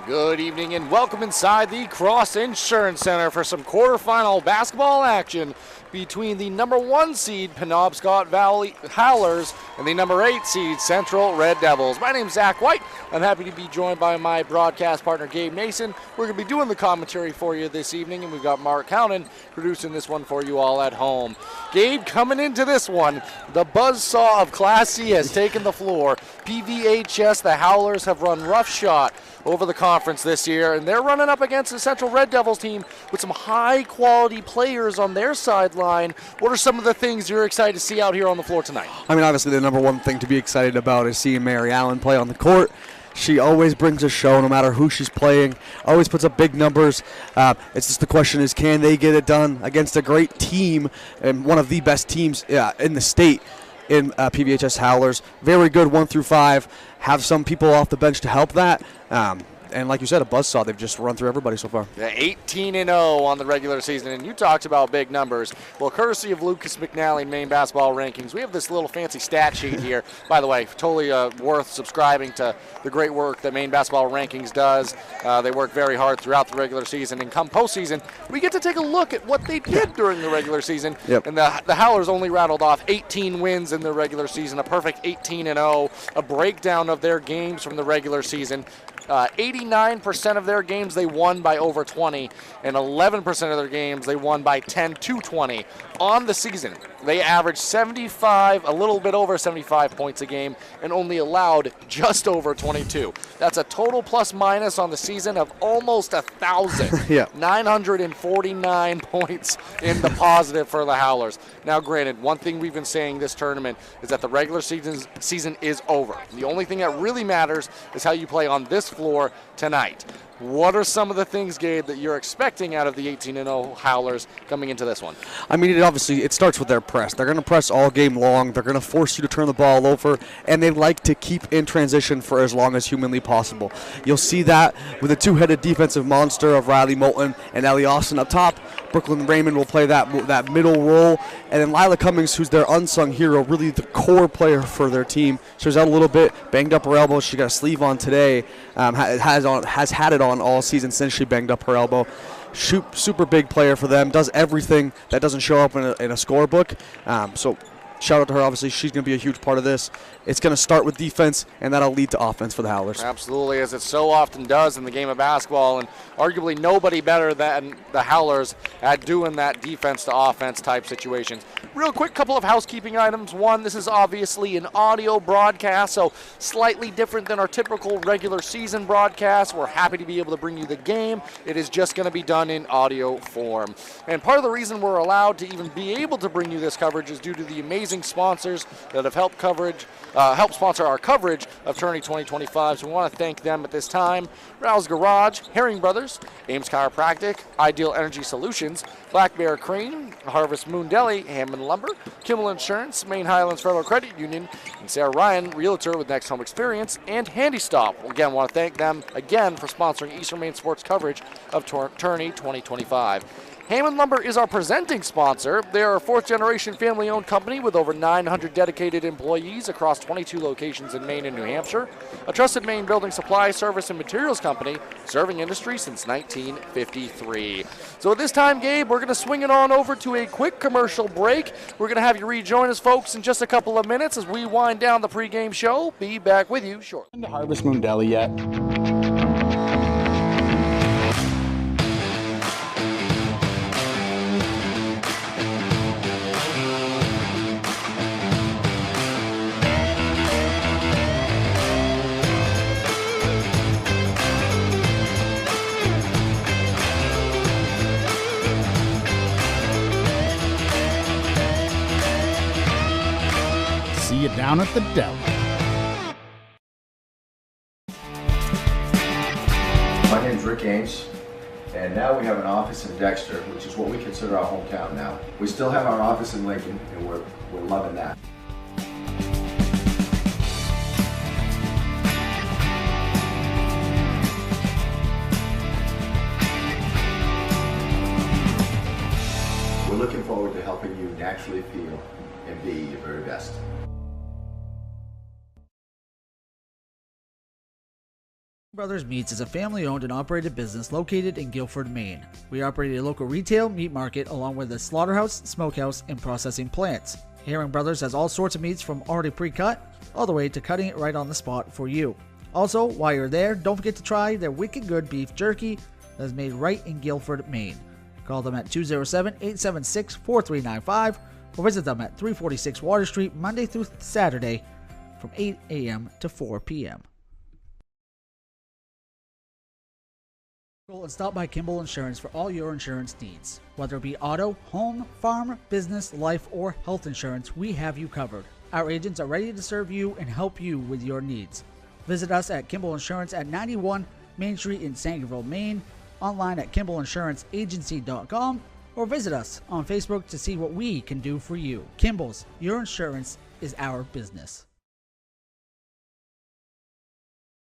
Good evening and welcome inside the Cross Insurance Center for some quarterfinal basketball action between the number 1 seed Penobscot Valley Howlers and the number 8 seed Central Red Devils. My name's Zach White. I'm happy to be joined by my broadcast partner Gabe Mason. We're going to be doing the commentary for you this evening, and we've got Mark Howden producing this one for you all at home. Gabe, coming into this one, the buzzsaw of Class C has taken the floor. PVHS, the Howlers, have run roughshod over the conference this year, and they're running up against the Central Red Devils team with some high-quality players on their sideline. What are some of the things you're excited to see out here on the floor tonight? I mean, obviously the number one thing to be excited about is seeing Mary Allen play on the court. She always brings a show no matter who she's playing, always puts up big numbers. It's just the question is, can they get it done against a great team and one of the best teams in the state in PVHS Howlers? Very good 1 through 5. Have some people off the bench to help that. And like you said, a buzzsaw. They've just run through everybody so far. Yeah, 18-0 on the regular season, and you talked about big numbers. Well, courtesy of Lucas McNally, Maine Basketball Rankings, we have this little fancy stat sheet here. By the way, totally worth subscribing to the great work that Maine Basketball Rankings does. They work very hard throughout the regular season, and come postseason, we get to take a look at what they did during the regular season. Yep. And the Howlers only rattled off 18 wins in the regular season, a perfect 18-0, a breakdown of their games from the regular season. 89% of their games they won by over 20, and 11% of their games they won by 10 to 20. On the season, they averaged 75, a little bit over 75 points a game, and only allowed just over 22. That's a total plus minus on the season of almost 1,000. Yeah. 949 points in the positive for the Howlers. Now, granted, one thing we've been saying this tournament is that the regular season is over. The only thing that really matters is how you play on this floor tonight. What are some of the things, Gabe, that you're expecting out of the 18-0 Howlers coming into this one? I mean, it starts with their press. They're going to press all game long. They're going to force you to turn the ball over, and they like to keep in transition for as long as humanly possible. You'll see that with a two-headed defensive monster of Riley Moulton and Ellie Austin up top. Brooklyn Raymond will play that middle role, and then Lila Cummings, who's their unsung hero, really the core player for their team. She was out a little bit, banged up her elbow. She got a sleeve on today. Has had it on all season since she banged up her elbow. Super big player for them. Does everything that doesn't show up in a scorebook. So shout out to her. Obviously, she's going to be a huge part of this. It's going to start with defense, and that'll lead to offense for the Howlers. Absolutely, as it so often does in the game of basketball, and arguably nobody better than the Howlers at doing that defense to offense type situations. Real quick, couple of housekeeping items. One, this is obviously an audio broadcast, so slightly different than our typical regular season broadcast. We're happy to be able to bring you the game. It is just going to be done in audio form. And part of the reason we're allowed to even be able to bring you this coverage is due to the amazing sponsors that have helped sponsor our coverage of Tourney 2025. So we want to thank them at this time. Rouse Garage, Herring Brothers, Ames Chiropractic, Ideal Energy Solutions, Black Bear Crane, Harvest Moon Deli, Hammond Lumber, Kimmel Insurance, Maine Highlands Federal Credit Union, and Sarah Ryan, Realtor with Next Home Experience, and Handy Stop. Again, want to thank them again for sponsoring Eastern Maine sports coverage of Tourney 2025. Hammond Lumber is our presenting sponsor. They are a fourth-generation family-owned company with over 900 dedicated employees across 22 locations in Maine and New Hampshire. A trusted Maine building supply, service, and materials company serving industry since 1953. So at this time, Gabe, we're going to swing it on over to a quick commercial break. We're going to have you rejoin us, folks, in just a couple of minutes as we wind down the pregame show. Be back with you shortly. Been to Harvest Moon Deli yet? See you down at the deli. My name's Rick Ames, and now we have an office in Dexter, which is what we consider our hometown now. We still have our office in Lincoln, and we're loving that. We're looking forward to helping you naturally feel and be your very best. Brothers Meats is a family-owned and operated business located in Guilford, Maine. We operate a local retail meat market along with a slaughterhouse, smokehouse, and processing plants. Herring Brothers has all sorts of meats from already pre-cut all the way to cutting it right on the spot for you. Also, while you're there, don't forget to try their wicked good beef jerky that is made right in Guilford, Maine. Call them at 207-876-4395 or visit them at 346 Water Street Monday through Saturday from 8 a.m. to 4 p.m. And stop by Kimball Insurance for all your insurance needs. Whether it be auto, home, farm, business, life, or health insurance, we have you covered. Our agents are ready to serve you and help you with your needs. Visit us at Kimball Insurance at 91 Main Street in Sangerville, Maine, online at KimballInsuranceAgency.com, or visit us on Facebook to see what we can do for you. Kimball's, your insurance is our business.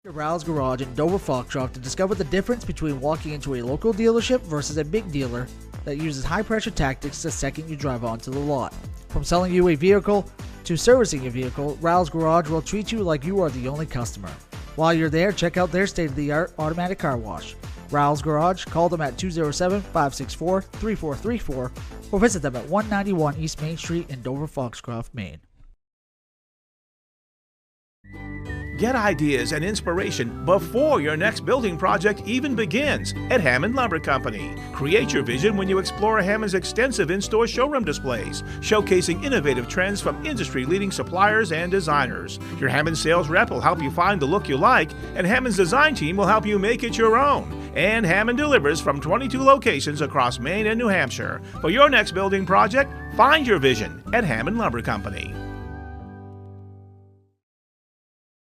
Rouse Garage in Dover Foxcroft to discover the difference between walking into a local dealership versus a big dealer that uses high-pressure tactics the second you drive onto the lot. From selling you a vehicle to servicing your vehicle, Rouse Garage will treat you like you are the only customer. While you're there, check out their state-of-the-art automatic car wash. Rouse Garage, call them at 207-564-3434 or visit them at 191 East Main Street in Dover Foxcroft, Maine. Get ideas and inspiration before your next building project even begins at Hammond Lumber Company. Create your vision when you explore Hammond's extensive in-store showroom displays, showcasing innovative trends from industry-leading suppliers and designers. Your Hammond sales rep will help you find the look you like, and Hammond's design team will help you make it your own. And Hammond delivers from 22 locations across Maine and New Hampshire. For your next building project, find your vision at Hammond Lumber Company.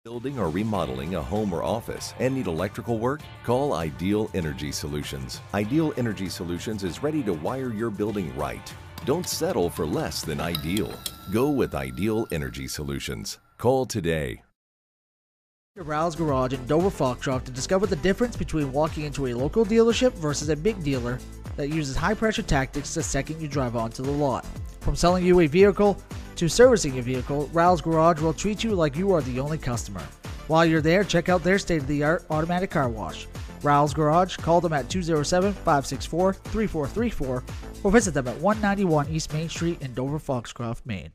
Building or remodeling a home or office and need electrical work? Call Ideal Energy Solutions. Ideal Energy Solutions is ready to wire your building right. Don't settle for less than ideal. Go with Ideal Energy Solutions. Call today. Rouse Garage in Dover Foxcroft to discover the difference between walking into a local dealership versus a big dealer that uses high-pressure tactics the second you drive onto the lot. From selling you a vehicle to servicing your vehicle, Rouse Garage will treat you like you are the only customer. While you're there, check out their state-of-the-art automatic car wash. Rouse Garage, call them at 207-564-3434 or visit them at 191 East Main Street in Dover Foxcroft, Maine.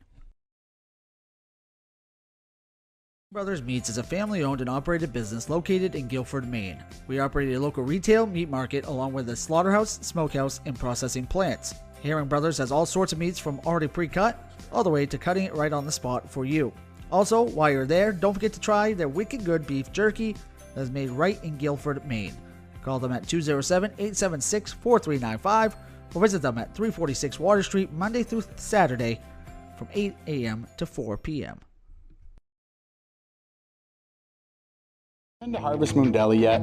Brothers Meats is a family-owned and operated business located in Guilford, Maine. We operate a local retail meat market along with a slaughterhouse, smokehouse, and processing plants. Herring Brothers has all sorts of meats from already pre-cut all the way to cutting it right on the spot for you. Also, while you're there, don't forget to try their wicked good beef jerky that is made right in Guilford, Maine. Call them at 207-876-4395 or visit them at 346 Water Street Monday through Saturday from 8 a.m. to 4 p.m. Been to Harvest Moon Deli yet?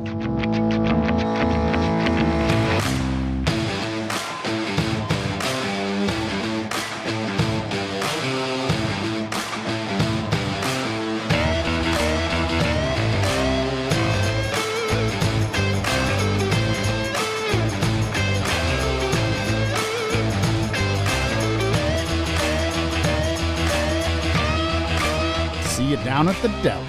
See you down at the deli.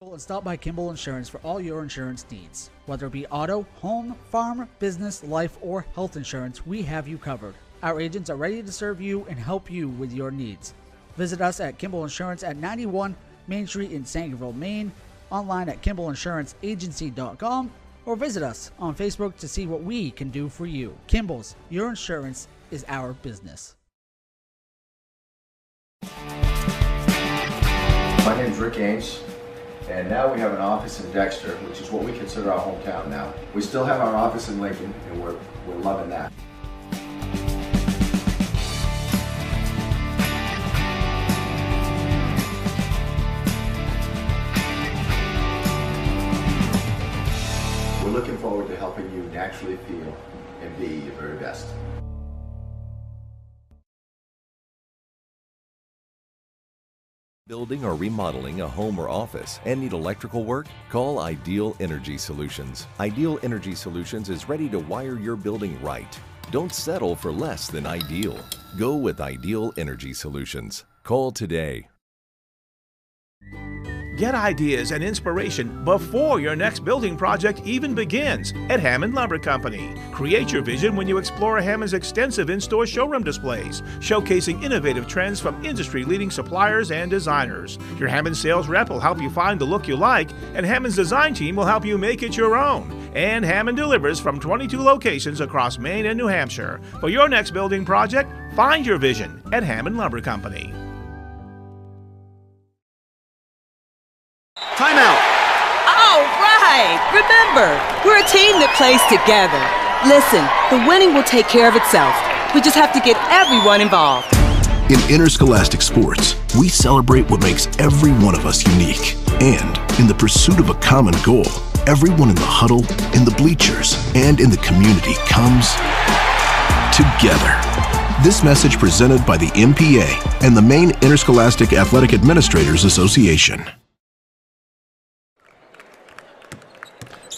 And stop by Kimball Insurance for all your insurance needs. Whether it be auto, home, farm, business, life, or health insurance, we have you covered. Our agents are ready to serve you and help you with your needs. Visit us at Kimball Insurance at 91 Main Street in Sangerville, Maine, online at KimballInsuranceAgency.com, or visit us on Facebook to see what we can do for you. Kimball's, your insurance is our business. My name's Rick Ames, and now we have an office in Dexter, which is what we consider our hometown now. We still have our office in Lincoln, and we're loving that. We're looking forward to helping you naturally feel and be your very best. Building or remodeling a home or office and need electrical work? Call Ideal Energy Solutions. Ideal Energy Solutions is ready to wire your building right. Don't settle for less than ideal. Go with Ideal Energy Solutions. Call today. Get ideas and inspiration before your next building project even begins at Hammond Lumber Company. Create your vision when you explore Hammond's extensive in-store showroom displays, showcasing innovative trends from industry-leading suppliers and designers. Your Hammond sales rep will help you find the look you like, and Hammond's design team will help you make it your own. And Hammond delivers from 22 locations across Maine and New Hampshire. For your next building project, find your vision at Hammond Lumber Company. Timeout. All right. Remember, we're a team that plays together. Listen, the winning will take care of itself. We just have to get everyone involved. In interscholastic sports, we celebrate what makes every one of us unique. And in the pursuit of a common goal, everyone in the huddle, in the bleachers, and in the community comes together. This message presented by the MPA and the Maine Interscholastic Athletic Administrators Association.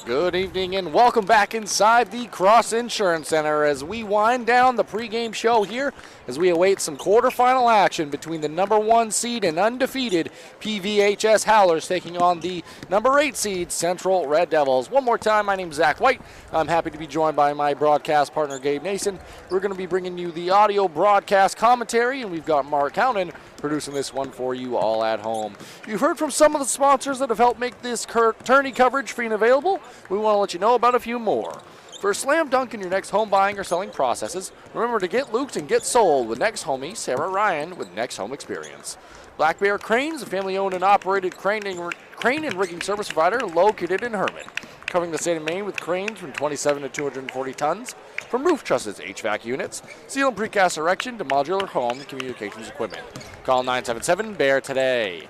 Good evening and welcome back inside the Cross Insurance Center as we wind down the pregame show here as we await some quarterfinal action between the #1 seed and undefeated PVHS Howlers taking on the #8 seed Central Red Devils. One more time, my name is Zach White. I'm happy to be joined by my broadcast partner Gabe Nason. We're going to be bringing you the audio broadcast commentary, and we've got Mark Hounen producing this one for you all at home. You've heard from some of the sponsors that have helped make this tourney coverage free and available. We want to let you know about a few more. For a slam dunk in your next home buying or selling processes, remember to get looped and get sold with Next Homie Sarah Ryan with Next Home Experience. Black Bear Cranes, a family-owned and operated crane and rigging service provider located in Hermon, covering the state of Maine with cranes from 27 to 240 tons, from roof trusses, HVAC units, steel and precast erection to modular home communications equipment. Call 977-BEAR today.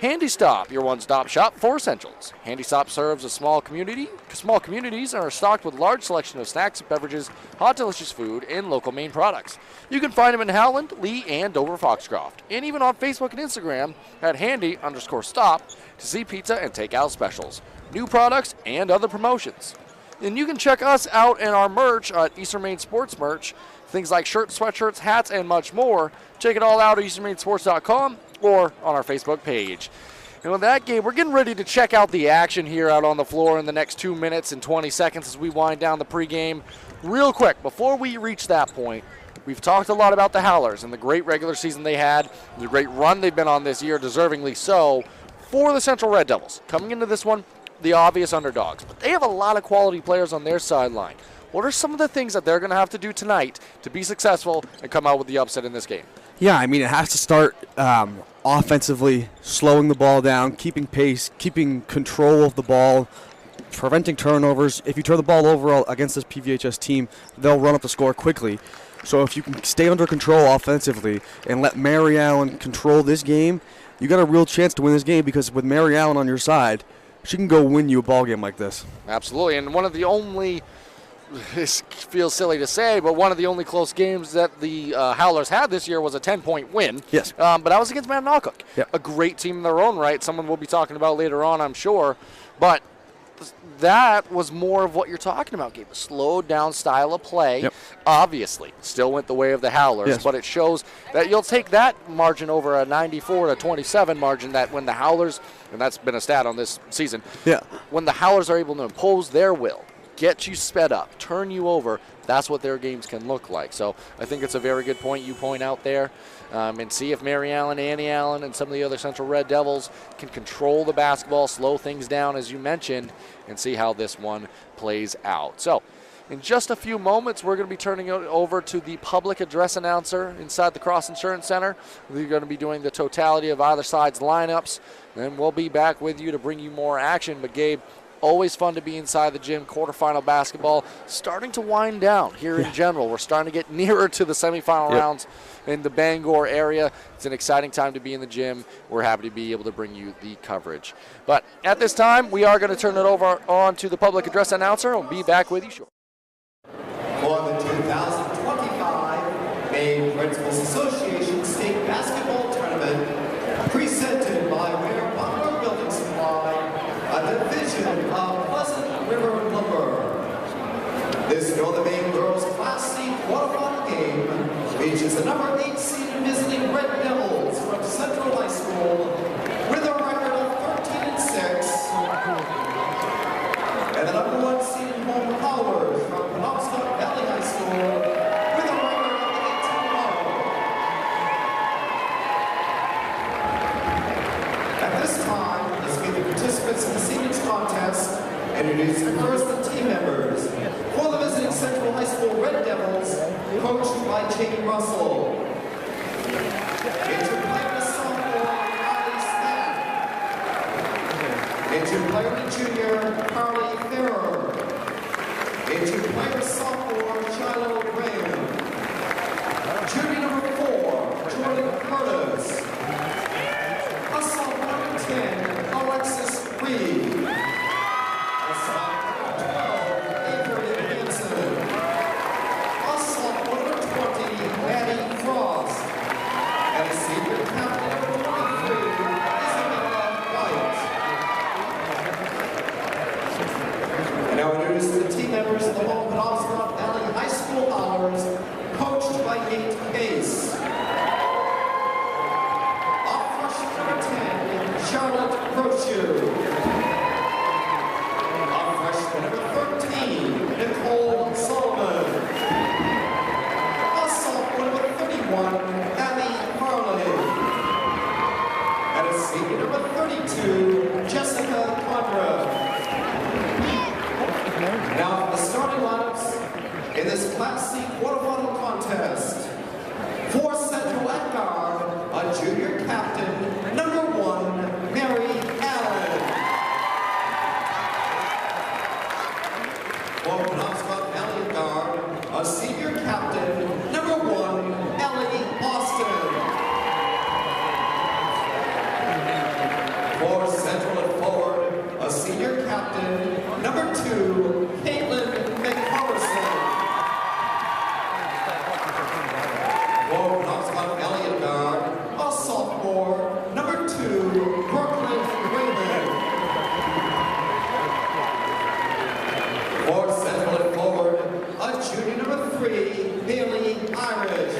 Handy Stop, your one-stop shop for essentials. Handy Stop serves a small community. Small communities are stocked with large selection of snacks, beverages, hot delicious food, and local Maine products. You can find them in Howland, Lee, and Dover Foxcroft, and even on Facebook and Instagram at Handy_Stop to see pizza and takeout specials, new products, and other promotions. And you can check us out and our merch at Eastern Maine Sports Merch, things like shirts, sweatshirts, hats, and much more. Check it all out at easternmainesports.com or on our Facebook page. And with that, Gabe, we're getting ready to check out the action here out on the floor in the next 2 minutes and 20 seconds as we wind down the pregame. Real quick, before we reach that point, we've talked a lot about the Howlers and the great regular season they had, the great run they've been on this year, deservingly so, for the Central Red Devils. Coming into this one, the obvious underdogs, but they have a lot of quality players on their sideline. What are some of the things that they're going to have to do tonight to be successful and come out with the upset in this game? Yeah, I mean, it has to start offensively, slowing the ball down, keeping pace, keeping control of the ball, preventing turnovers. If you turn the ball over against this PVHS team, they'll run up the score quickly. So if you can stay under control offensively and let Mary Allen control this game, you got a real chance to win this game, because with Mary Allen on your side, she can go win you a ball game like this. Absolutely, and one of the only, this feels silly to say, but one of the only close games that the Howlers had this year was a 10-point win. Yes. But that was against Mount Yep. A great team in their own right, someone we'll be talking about later on, I'm sure. But that was more of what you're talking about, Gabe. A slowed down style of play. Yep. Obviously, still went the way of the Howlers, yes. But it shows that you'll take that margin over a 94-27 margin that when the Howlers, and that's been a stat on this season, yeah. When the Howlers are able to impose their will, get you sped up, turn you over, that's what their games can look like. So I think it's a very good point you point out there. And see if Mary Allen, Annie Allen, and some of the other Central Red Devils can control the basketball, slow things down, as you mentioned, and see how this one plays out. So in just a few moments, we're going to be turning it over to the public address announcer inside the Cross Insurance Center. We're going to be doing the totality of either side's lineups. Then we'll be back with you to bring you more action. But, Gabe, always fun to be inside the gym. Quarterfinal basketball starting to wind down here in general. We're starting to get nearer to the semifinal rounds in the Bangor area. It's an exciting time to be in the gym. We're happy to be able to bring you the coverage. But at this time, we are going to turn it over on to the public address announcer. We'll be back with you shortly. For the 2025 Maine Principals Association State Basketball Tournament, presented by Ware Butler Building Supply, a division of Pleasant River Lumber. This Northern Maine Girls Class C quarterfinal game features the #8 seed visiting Red Devils from Central High School with a record of introduce first the team members. For the visiting Central High School Red Devils, coached by Jamie Russell. Into player sophomore, Riley Stack. Into player junior, Carly Farrer. Into player sophomore, Shiloh Graham. Junior number 4, Jordan Curtis. A sophomore number 10, Alexis Reed. A sophomore number 12, Avery Hanson. A sophomore number 20, Maddie Frost. And a senior captain number 23, Isabella White. And now introduce the team members of the Lone Penobscot Valley High School Howlers, coached by Nate Case. Off rush number 10, Charlotte Brochu. Off rush number 13, Nicole Solomon. Sophomore number 31, Abby Harley. And a senior number 32, Jessica Conrad. Now the starting lineups in this Class C quarterfinal contest. For Central at guard, a junior captain, number 1, Mary Allen. For Penobscot Valley at guard, a senior captain, number 1, Ellie Austin. For Central at forward, a senior captain, number 2, Caitlin McPherson. For Penobscot Valley at guard, a sophomore, number 2, Brooklyn Raymond. For Central at forward, a junior number 3, Bailey Irish.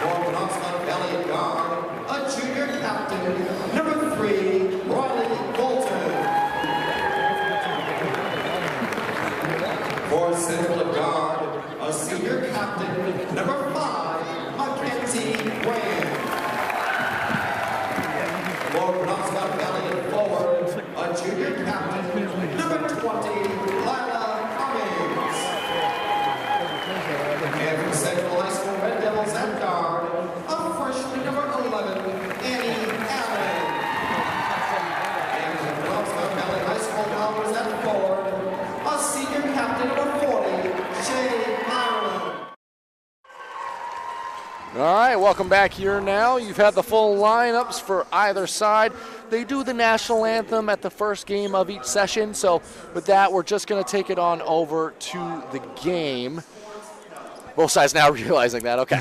For Penobscot Valley at guard, a junior captain, number 3, Riley Bolton. For Central at guard, a senior captain, number 5, Mackenzie Graham. For Penobscot Valley at forward, a junior captain, number 20, Lila Cummings. And from Central High School Red Devils at guard, a freshman number 11, Annie Allen. And from Penobscot Valley High School Howlers at forward, a senior captain number 40, Shay Ireland. All right, welcome back here now. You've had the full lineups for either side. They do the national anthem at the first game of each session, so with that, we're just going to take it on over to the game. Both sides now realizing that, okay.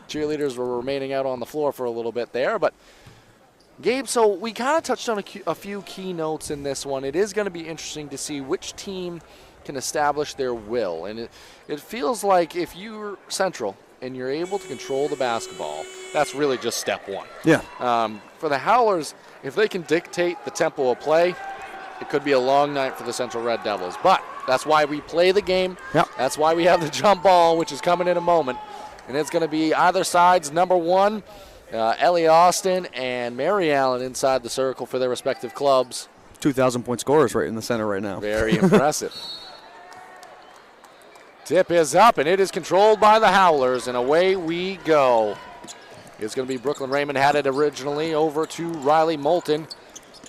Cheerleaders were remaining out on the floor for a little bit there, but Gabe, so we kind of touched on a few key notes in this one. It is going to be interesting to see which team can establish their will, and it feels like if you're Central and you're able to control the basketball, that's really just step one. Yeah. For the Howlers, if they can dictate the tempo of play, it could be a long night for the Central Red Devils. But that's why we play the game. Yep. That's why we have the jump ball, which is coming in a moment. And it's going to be either side's number 1, Ellie Austin and Mary Allen inside the circle for their respective clubs. 2,000-point scorers right in the center right now. Very impressive. Tip is up, and it is controlled by the Howlers, and away we go. It's going to be Brooklyn Raymond, had it originally over to Riley Moulton.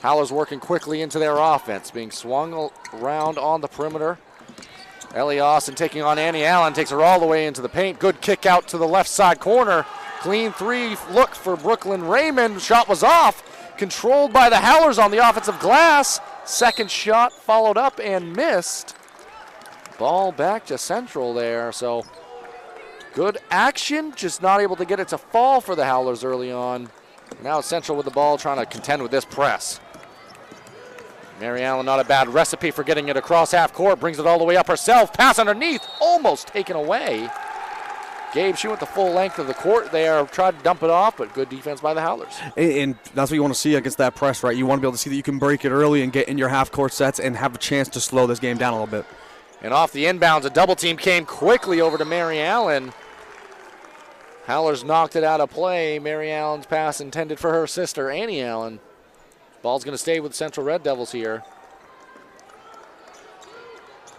Howlers working quickly into their offense, being swung around on the perimeter. Ellie Austin taking on Annie Allen, takes her all the way into the paint. Good kick out to the left side corner. Clean 3 look for Brooklyn Raymond. Shot was off. Controlled by the Howlers on the offensive glass. Second shot followed up and missed. Ball back to Central there, so good action, just not able to get it to fall for the Howlers early on. Now it's Central with the ball, trying to contend with this press. Mary Allen, not a bad recipe for getting it across half court, brings it all the way up herself, pass underneath, almost taken away. Gabe, she went the full length of the court there, tried to dump it off, but good defense by the Howlers. And that's what you want to see against that press, right? You want to be able to see that you can break it early and get in your half court sets and have a chance to slow this game down a little bit. And off the inbounds, a double team came quickly over to Mary Allen. Howlers knocked it out of play. Mary Allen's pass intended for her sister, Annie Allen. Ball's going to stay with Central Red Devils here.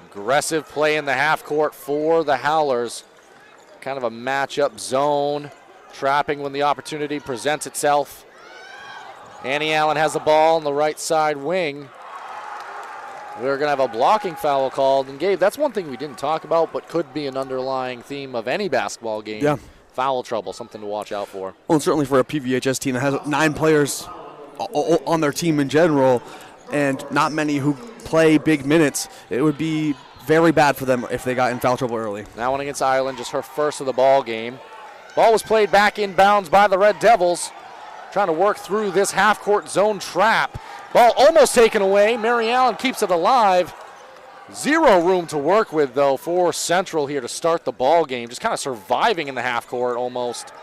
Aggressive play in the half court for the Howlers. Kind of a matchup zone. Trapping when the opportunity presents itself. Annie Allen has the ball on the right side wing. We're going to have a blocking foul called. And Gabe, that's one thing we didn't talk about, but could be an underlying theme of any basketball game. Yeah. Foul trouble, something to watch out for. Well, and certainly for a PVHS team that has 9 players on their team in general, and not many who play big minutes, it would be very bad for them if they got in foul trouble early. Now one against Ireland, just her first of the ball game. Ball was played back inbounds by the Red Devils, trying to work through this half-court zone trap. Ball almost taken away. Mary Allen keeps it alive. Zero room to work with, though, for Central here to start the ball game. Just kind of surviving in the half court almost.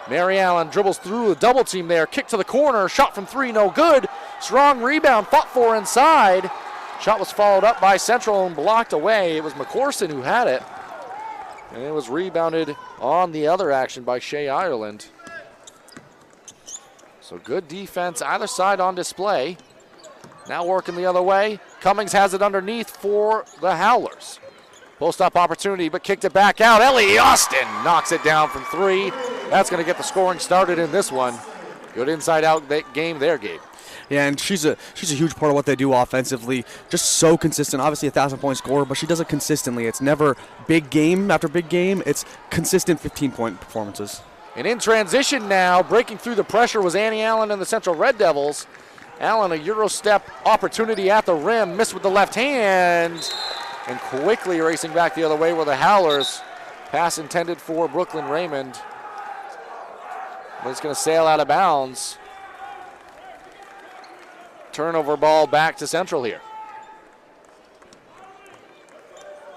Mary Allen dribbles through a double team there. Kick to the corner. Shot from 3, no good. Strong rebound, fought for inside. Shot was followed up by Central and blocked away. It was McCorson who had it. And it was rebounded on the other action by Shea Ireland. So good defense either side on display. Now working the other way. Cummings has it underneath for the Howlers. Post-up opportunity, but kicked it back out. Ellie Austin knocks it down from 3. That's going to get the scoring started in this one. Good inside-out game there, Gabe. Yeah, and she's a huge part of what they do offensively. Just so consistent. Obviously a 1,000-point scorer, but she does it consistently. It's never big game after big game. It's consistent 15-point performances. And in transition now, breaking through the pressure was Annie Allen and the Central Red Devils. Allen, a Euro step opportunity at the rim, missed with the left hand, and quickly racing back the other way were the Howlers. Pass intended for Brooklyn Raymond, but it's going to sail out of bounds. Turnover ball back to Central here.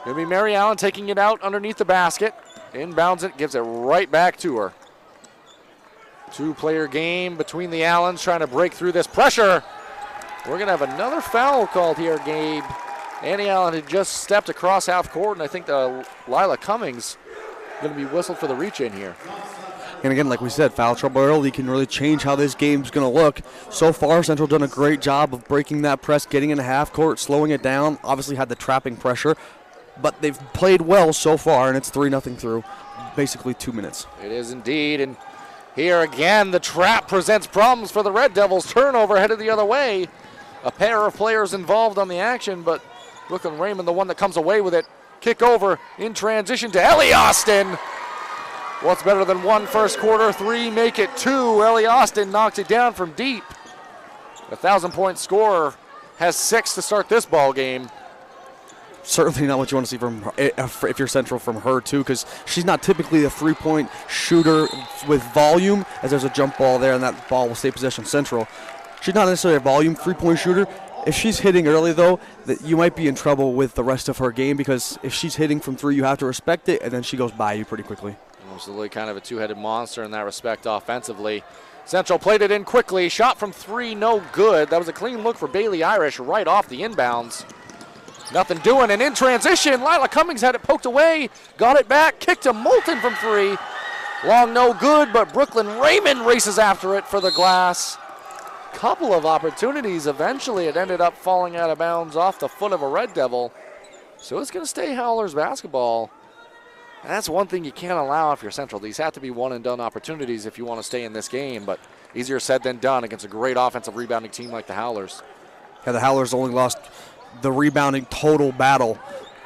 Going to be Mary Allen taking it out underneath the basket. Inbounds it, gives it right back to her. 2-player game between the Allens trying to break through this pressure. We're going to have another foul called here, Gabe. Annie Allen had just stepped across half court, and I think Lila Cummings going to be whistled for the reach-in here. And again, like we said, foul trouble early can really change how this game's going to look. So far, Central done a great job of breaking that press, getting into half court, slowing it down. Obviously had the trapping pressure, but they've played well so far, and it's 3-0 through basically 2 minutes. It is indeed, and here again, the trap presents problems for the Red Devils. Turnover headed the other way. A pair of players involved on the action, but Brooklyn Raymond, the one that comes away with it. Kick over in transition to Ellie Austin. What's better than 1 first quarter? 3 make it 2. Ellie Austin knocks it down from deep. A 1,000-point scorer has 6 to start this ball game. Certainly not what you want to see from her, if you're Central, from her too, because she's not typically a 3-point shooter with volume, as there's a jump ball there and that ball will stay possession Central. She's not necessarily a volume 3-point shooter. If she's hitting early, though, that you might be in trouble with the rest of her game, because if she's hitting from 3, you have to respect it, and then she goes by you pretty quickly. Absolutely kind of a 2-headed monster in that respect offensively. Central played it in quickly. Shot from 3, no good. That was a clean look for Bailey Irish right off the inbounds. Nothing doing, and in transition, Lila Cummings had it poked away, got it back, kicked to Moulton from 3. Long no good, but Brooklyn Raymond races after it for the glass. Couple of opportunities. Eventually it ended up falling out of bounds off the foot of a Red Devil. So it's going to stay Howlers basketball. And that's one thing you can't allow if you're Central. These have to be one-and-done opportunities if you want to stay in this game, but easier said than done against a great offensive rebounding team like the Howlers. Yeah, the Howlers only lost the rebounding total battle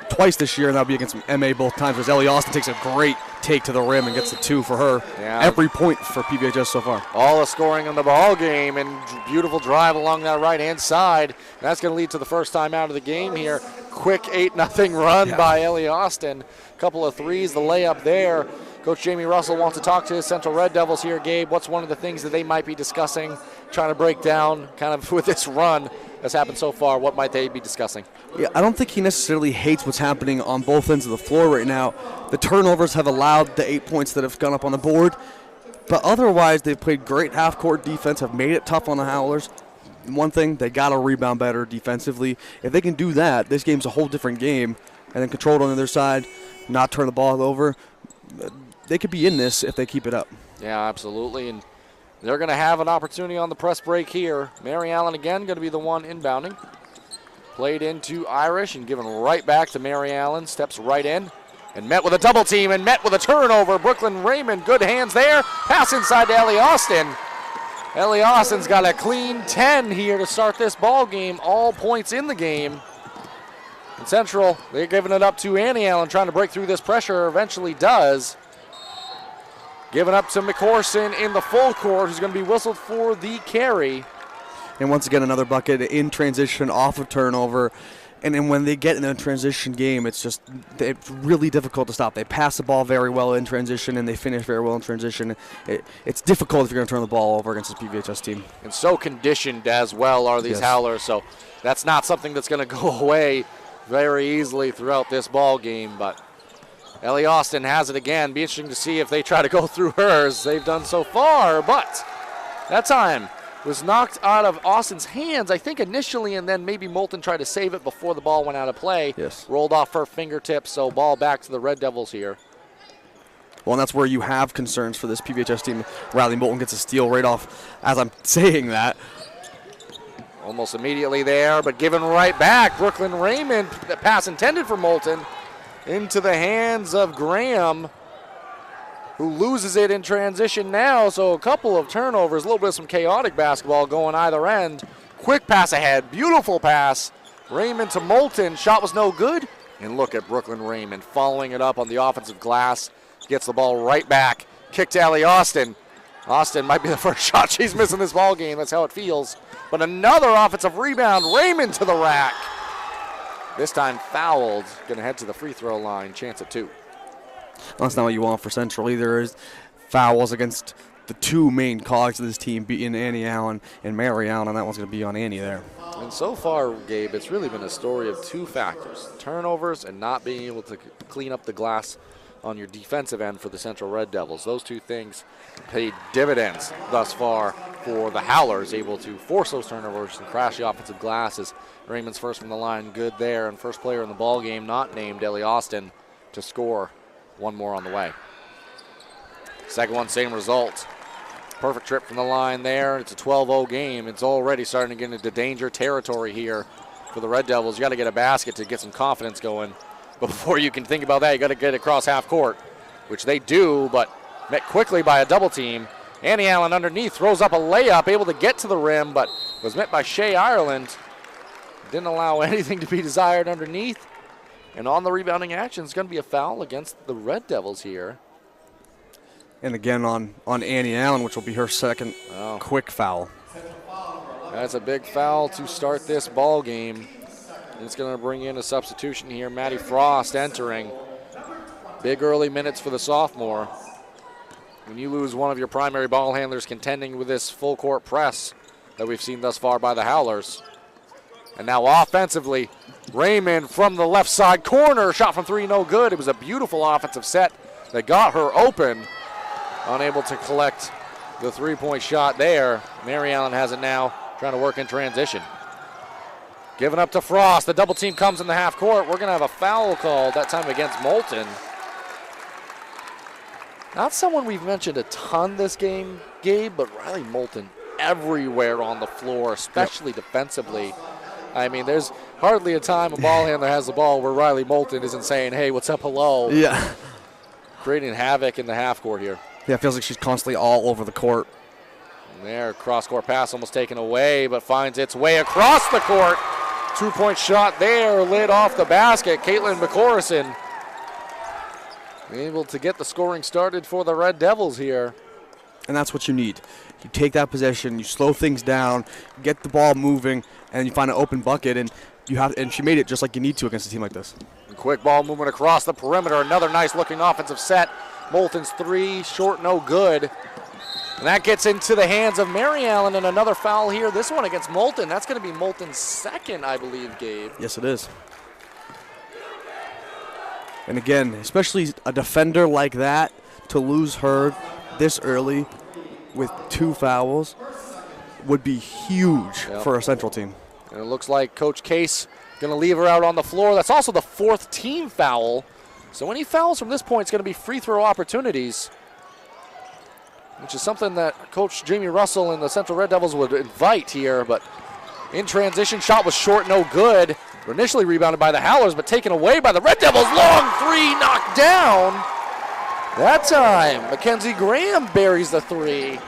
twice this year, and that'll be against MA both times, because Ellie Austin takes a great take to the rim and gets the 2 for her. Yeah. Every point for PVHS so far. All the scoring in the ball game, and beautiful drive along that right-hand side. That's going to lead to the first time out of the game here. Quick 8-0 run by Ellie Austin. Couple of threes, the layup there. Coach Jamie Russell wants to talk to his Central Red Devils here. Gabe, what's one of the things that they might be discussing, trying to break down kind of with this run that's happened so far? What might they be discussing? Yeah, I don't think he necessarily hates what's happening on both ends of the floor right now. The turnovers have allowed the 8 points that have gone up on the board, but otherwise they've played great half-court defense, have made it tough on the Howlers. One thing, they got to rebound better defensively. If they can do that, this game's a whole different game, and then control it on the other side, not turn the ball over. They could be in this if they keep it up. Yeah, absolutely. And They're going to have an opportunity on the press break here. Mary Allen again going to be the one inbounding. Played into Irish and given right back to Mary Allen. Steps right in and met with a double team and met with a turnover. Brooklyn Raymond, good hands there. Pass inside to Ellie Austin. Ellie Austin's got a clean 10 here to start this ball game. All points in the game. And Central, they're giving it up to Annie Allen, trying to break through this pressure. Eventually does. Given up to McCorson in the full court, who's going to be whistled for the carry. And once again, another bucket in transition off of turnover. And then when they get in a transition game, it's really difficult to stop. They pass the ball very well in transition, and they finish very well in transition. It's difficult if you're going to turn the ball over against this PVHS team. And so conditioned as well are these Howlers, so that's not something that's going to go away very easily throughout this ball game. But Ellie Austin has it again. Be interesting to see if they try to go through hers. They've done so far, but that time was knocked out of Austin's hands, I think initially, and then maybe Moulton tried to save it before the ball went out of play. Yes. Rolled off her fingertips, so ball back to the Red Devils here. Well, and that's where you have concerns for this PVHS team. Riley Moulton gets a steal right off as I'm saying that. Almost immediately there, but given right back. Brooklyn Raymond, the pass intended for Moulton, into the hands of Graham, who loses it in transition now. So a couple of turnovers, a little bit of some chaotic basketball going either end. Quick pass ahead, beautiful pass. Raymond to Moulton, shot was no good. And look at Brooklyn Raymond following it up on the offensive glass. Gets the ball right back. Kick to Ellie Austin. Austin might be the first shot she's missing this ball game. That's how it feels. But another offensive rebound. Raymond to the rack. This time fouled. Going to head to the free throw line. Chance at 2. That's not what you want for Central either. Is fouls against the two main cogs of this team, being Annie Allen and Mary Allen, and that one's going to be on Annie there. And so far, Gabe, it's really been a story of two factors: turnovers and not being able to clean up the glass on your defensive end for the Central Red Devils. Those two things paid dividends thus far for the Howlers, able to force those turnovers and crash the offensive glass. As Raymond's first from the line, good there, and first player in the ball game not named, Ellie Austin, to score. One more on the way. Second one, same result. Perfect trip from the line there. It's a 12-0 game. It's already starting to get into danger territory here for the Red Devils. You got to get a basket to get some confidence going. But before you can think about that, you got to get across half court, which they do, but met quickly by a double team. Annie Allen underneath throws up a layup, able to get to the rim, but was met by Shea Ireland. Didn't allow anything to be desired underneath. And on the rebounding action, it's going to be a foul against the Red Devils here. And again on Annie Allen, which will be her second quick foul. That's a big foul to start this ball game. And it's going to bring in a substitution here. Maddie Frost entering. Big early minutes for the sophomore. When you lose one of your primary ball handlers contending with this full court press that we've seen thus far by the Howlers. And now offensively, Raymond from the left side corner. Shot from three, no good. It was a beautiful offensive set that got her open. Unable to collect the three-point shot there. Mary Allen has it now, trying to work in transition. Given up to Frost. The double team comes in the half court. We're going to have a foul called, that time against Moulton. Not someone we've mentioned a ton this game, Gabe, but Riley Moulton everywhere on the floor, especially defensively. I mean, there's hardly a time a ball handler has the ball where Riley Moulton isn't saying, hey, what's up, hello? Yeah. Creating havoc in the half court here. Yeah, it feels like she's constantly all over the court. And there, cross-court pass almost taken away, but finds its way across the court. Two-point shot there, lid off the basket. Caitlin McCorson able to get the scoring started for the Red Devils here. And that's what you need. You take that possession, you slow things down, get the ball moving, and you find an open bucket, and she made it just like you need to against a team like this. And quick ball movement across the perimeter. Another nice looking offensive set. Moulton's three, short, no good. And that gets into the hands of Mary Allen, and another foul here. This one against Moulton. That's going to be Moulton's second, I believe, Gabe. Yes, it is. And again, especially a defender like that, to lose her this early with two fouls would be huge for a Central team. And it looks like Coach Case going to leave her out on the floor. That's also the fourth team foul. So any fouls from this point is going to be free throw opportunities. which is something that Coach Jamie Russell and the Central Red Devils would invite here, but in transition, shot was short, no good. Initially rebounded by the Howlers, but taken away by the Red Devils. Long three, knocked down. That time, Mackenzie Graham buries the three.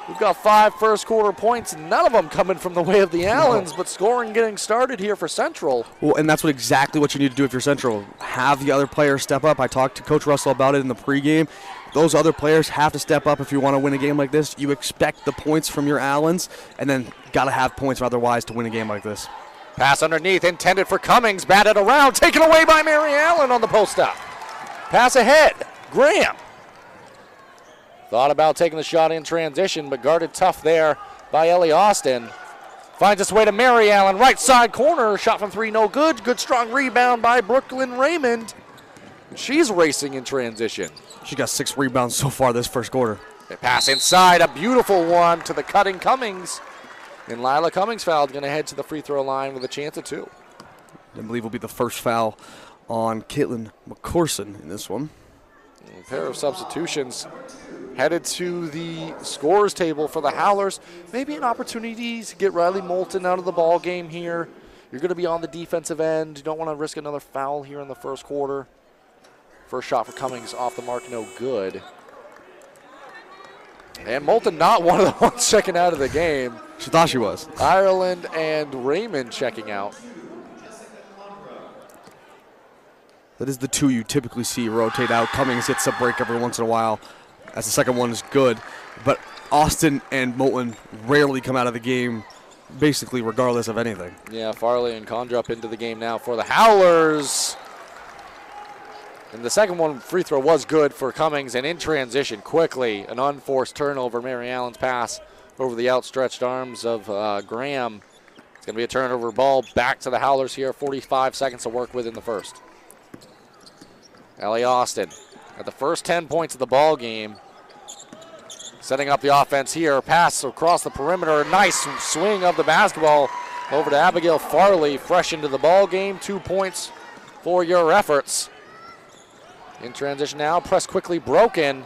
We've got 5 first quarter points, none of them coming from the way of the Allens, but scoring getting started here for Central. Well, and that's exactly what you need to do if you're Central. Have the other players step up. I talked to Coach Russell about it in the pregame. Those other players have to step up if you want to win a game like this. You expect the points from your Allens, and then got to have points otherwise to win a game like this. Pass underneath, intended for Cummings, batted around, taken away by Mary Allen on the post-up. Pass ahead, Graham. Thought about taking the shot in transition, but guarded tough there by Ellie Austin. Finds its way to Mary Allen, right side corner, shot from 3, no good. Good strong rebound by Brooklyn Raymond. She's racing in transition. She got 6 rebounds so far this first quarter. They pass inside, a beautiful one to the cutting Cummings. And Lila Cummings fouled, going to head to the free throw line with a chance at 2. I believe will be the first foul on Caitlin McCorson in this one. A pair of substitutions headed to the scorers table for the Howlers. Maybe an opportunity to get Riley Moulton out of the ball game here. You're going to be on the defensive end. You don't want to risk another foul here in the first quarter. First shot for Cummings off the mark, no good. And Moulton not one of the ones checking out of the game. She thought she was. Ireland and Raymond checking out. That is the 2 you typically see rotate out. Cummings hits a break every once in a while, as the second one is good. But Austin and Moulton rarely come out of the game, basically regardless of anything. Yeah, Farley and Condrup into the game now for the Howlers. And the second one, free throw, was good for Cummings. And in transition, quickly, an unforced turnover. Mary Allen's pass over the outstretched arms of Graham. It's going to be a turnover ball back to the Howlers here. 45 seconds to work with in the first. Ellie Austin at the first 10 points of the ball game. Setting up the offense here. Pass across the perimeter. Nice swing of the basketball over to Abigail Farley. Fresh into the ball game. 2 points for your efforts. In transition now. Press quickly broken.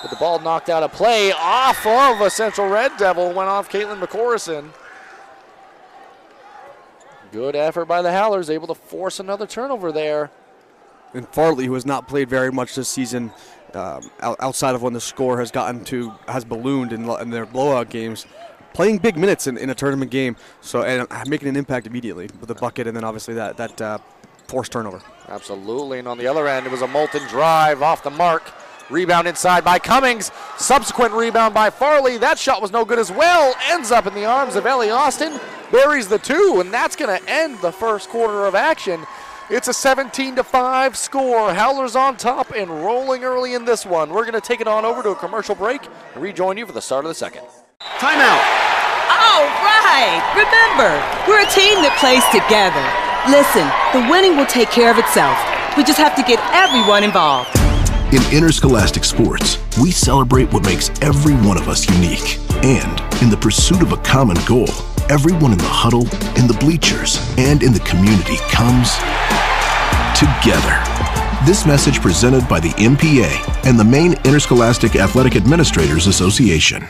But the ball knocked out of play off of a Central Red Devil. Went off Caitlin McCorson. Good effort by the Howlers. Able to force another turnover there. And Farley, who has not played very much this season, outside of when the score has ballooned in their blowout games, playing big minutes in a tournament game, so and making an impact immediately with a bucket and then obviously that forced turnover. Absolutely, and on the other end, it was a Moulton drive off the mark. Rebound inside by Cummings. Subsequent rebound by Farley. That shot was no good as well. Ends up in the arms of Ellie Austin. Buries the 2, and that's going to end the first quarter of action. It's a 17-5 score. Howlers on top and rolling early in this one. We're going to take it on over to a commercial break and rejoin you for the start of the second. Timeout. All right. Remember, we're a team that plays together. Listen, the winning will take care of itself. We just have to get everyone involved. In interscholastic sports, we celebrate what makes every one of us unique. And in the pursuit of a common goal, everyone in the huddle, in the bleachers, and in the community comes together. This message presented by the MPA and the Maine Interscholastic Athletic Administrators Association.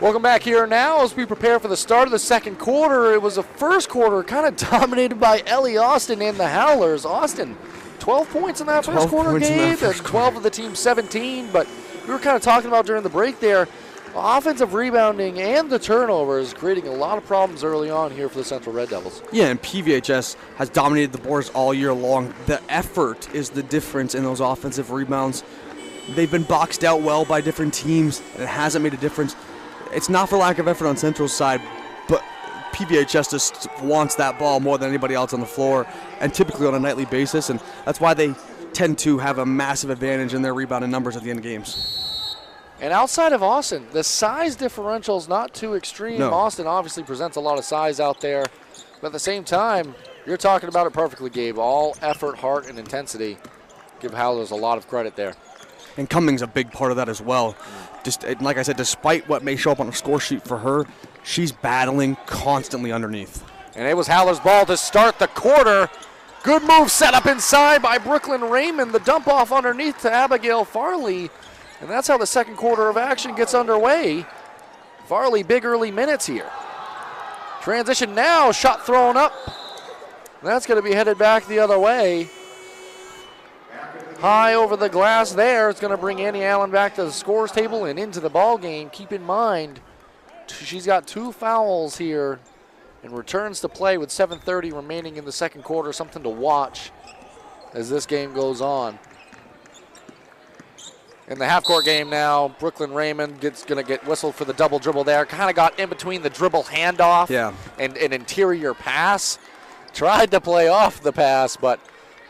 Welcome back here now as we prepare for the start of the second quarter. It was a first quarter kind of dominated by Ellie Austin and the Howlers. Austin, 12 points in that first quarter game, and 12 of the team 17. But we were kind of talking about during the break there, offensive rebounding and the turnovers creating a lot of problems early on here for the Central Red Devils. Yeah, and PVHS has dominated the boards all year long. The effort is the difference in those offensive rebounds. They've been boxed out well by different teams, and it hasn't made a difference. It's not for lack of effort on Central's side, but PVHS just wants that ball more than anybody else on the floor, and typically on a nightly basis, and that's why they tend to have a massive advantage in their rebounding numbers at the end of games. And outside of Austin, the size differential is not too extreme. No. Austin obviously presents a lot of size out there, but at the same time, you're talking about it perfectly, Gabe. All effort, heart, and intensity. Give Howlers a lot of credit there. And Cummings a big part of that as well. Just like I said, despite what may show up on a score sheet for her, she's battling constantly underneath. And it was Howler's ball to start the quarter. Good move set up inside by Brooklyn Raymond. The dump off underneath to Abigail Farley. And that's how the second quarter of action gets underway. Farley, big early minutes here. Transition now, shot thrown up. That's going to be headed back the other way. High over the glass there. It's going to bring Annie Allen back to the scores table and into the ball game. Keep in mind, she's got 2 fouls here and returns to play with 7:30 remaining in the second quarter. Something to watch as this game goes on. In the half-court game now, Brooklyn Raymond going to get whistled for the double dribble there. Kind of got in between the dribble handoff and an interior pass. Tried to play off the pass, but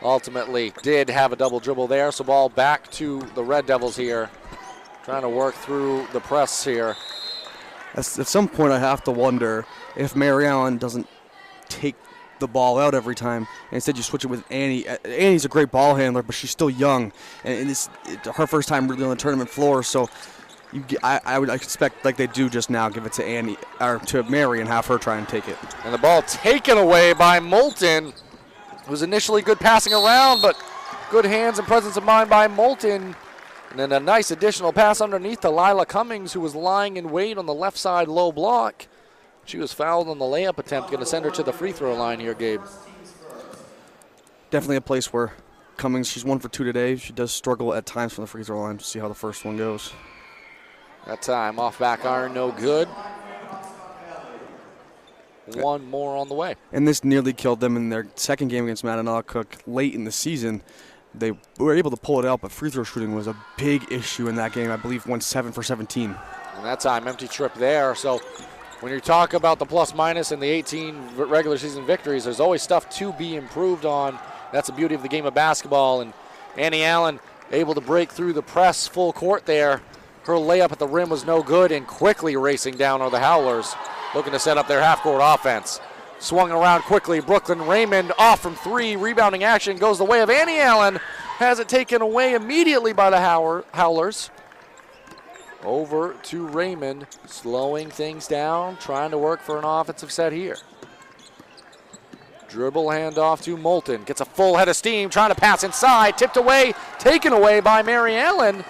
ultimately did have a double dribble there. So ball back to the Red Devils here. Trying to work through the press here. At some point I have to wonder if Mary Allen doesn't take the ball out every time, and instead you switch it with Annie. Annie's a great ball handler, but she's still young, and it's her first time really on the tournament floor, so I would expect, like they do just now, give it to Annie or to Mary and have her try and take it. And the ball taken away by Moulton. It was initially good passing around, but good hands and presence of mind by Moulton. And then a nice additional pass underneath to Lila Cummings, who was lying in wait on the left side low block. She was fouled on the layup attempt. Going to send her to the free throw line here, Gabe. Definitely a place where Cummings, she's 1 for 2 today. She does struggle at times from the free throw line. To see how the first one goes. That time off back iron, no good. One more on the way. And this nearly killed them in their second game against Mattanock late in the season. They were able to pull it out, but free throw shooting was a big issue in that game. I believe went 7 for 17. And that time, empty trip there. So when you talk about the plus minus and the 18 regular season victories, there's always stuff to be improved on. That's the beauty of the game of basketball. And Annie Allen able to break through the press full court there. Her layup at the rim was no good, and quickly racing down are the Howlers, looking to set up their half-court offense. Swung around quickly. Brooklyn Raymond off from 3. Rebounding action goes the way of Annie Allen. Has it taken away immediately by the Howlers. Over to Raymond, slowing things down, trying to work for an offensive set here. Dribble handoff to Moulton. Gets a full head of steam, trying to pass inside. Tipped away, taken away by Mary Allen.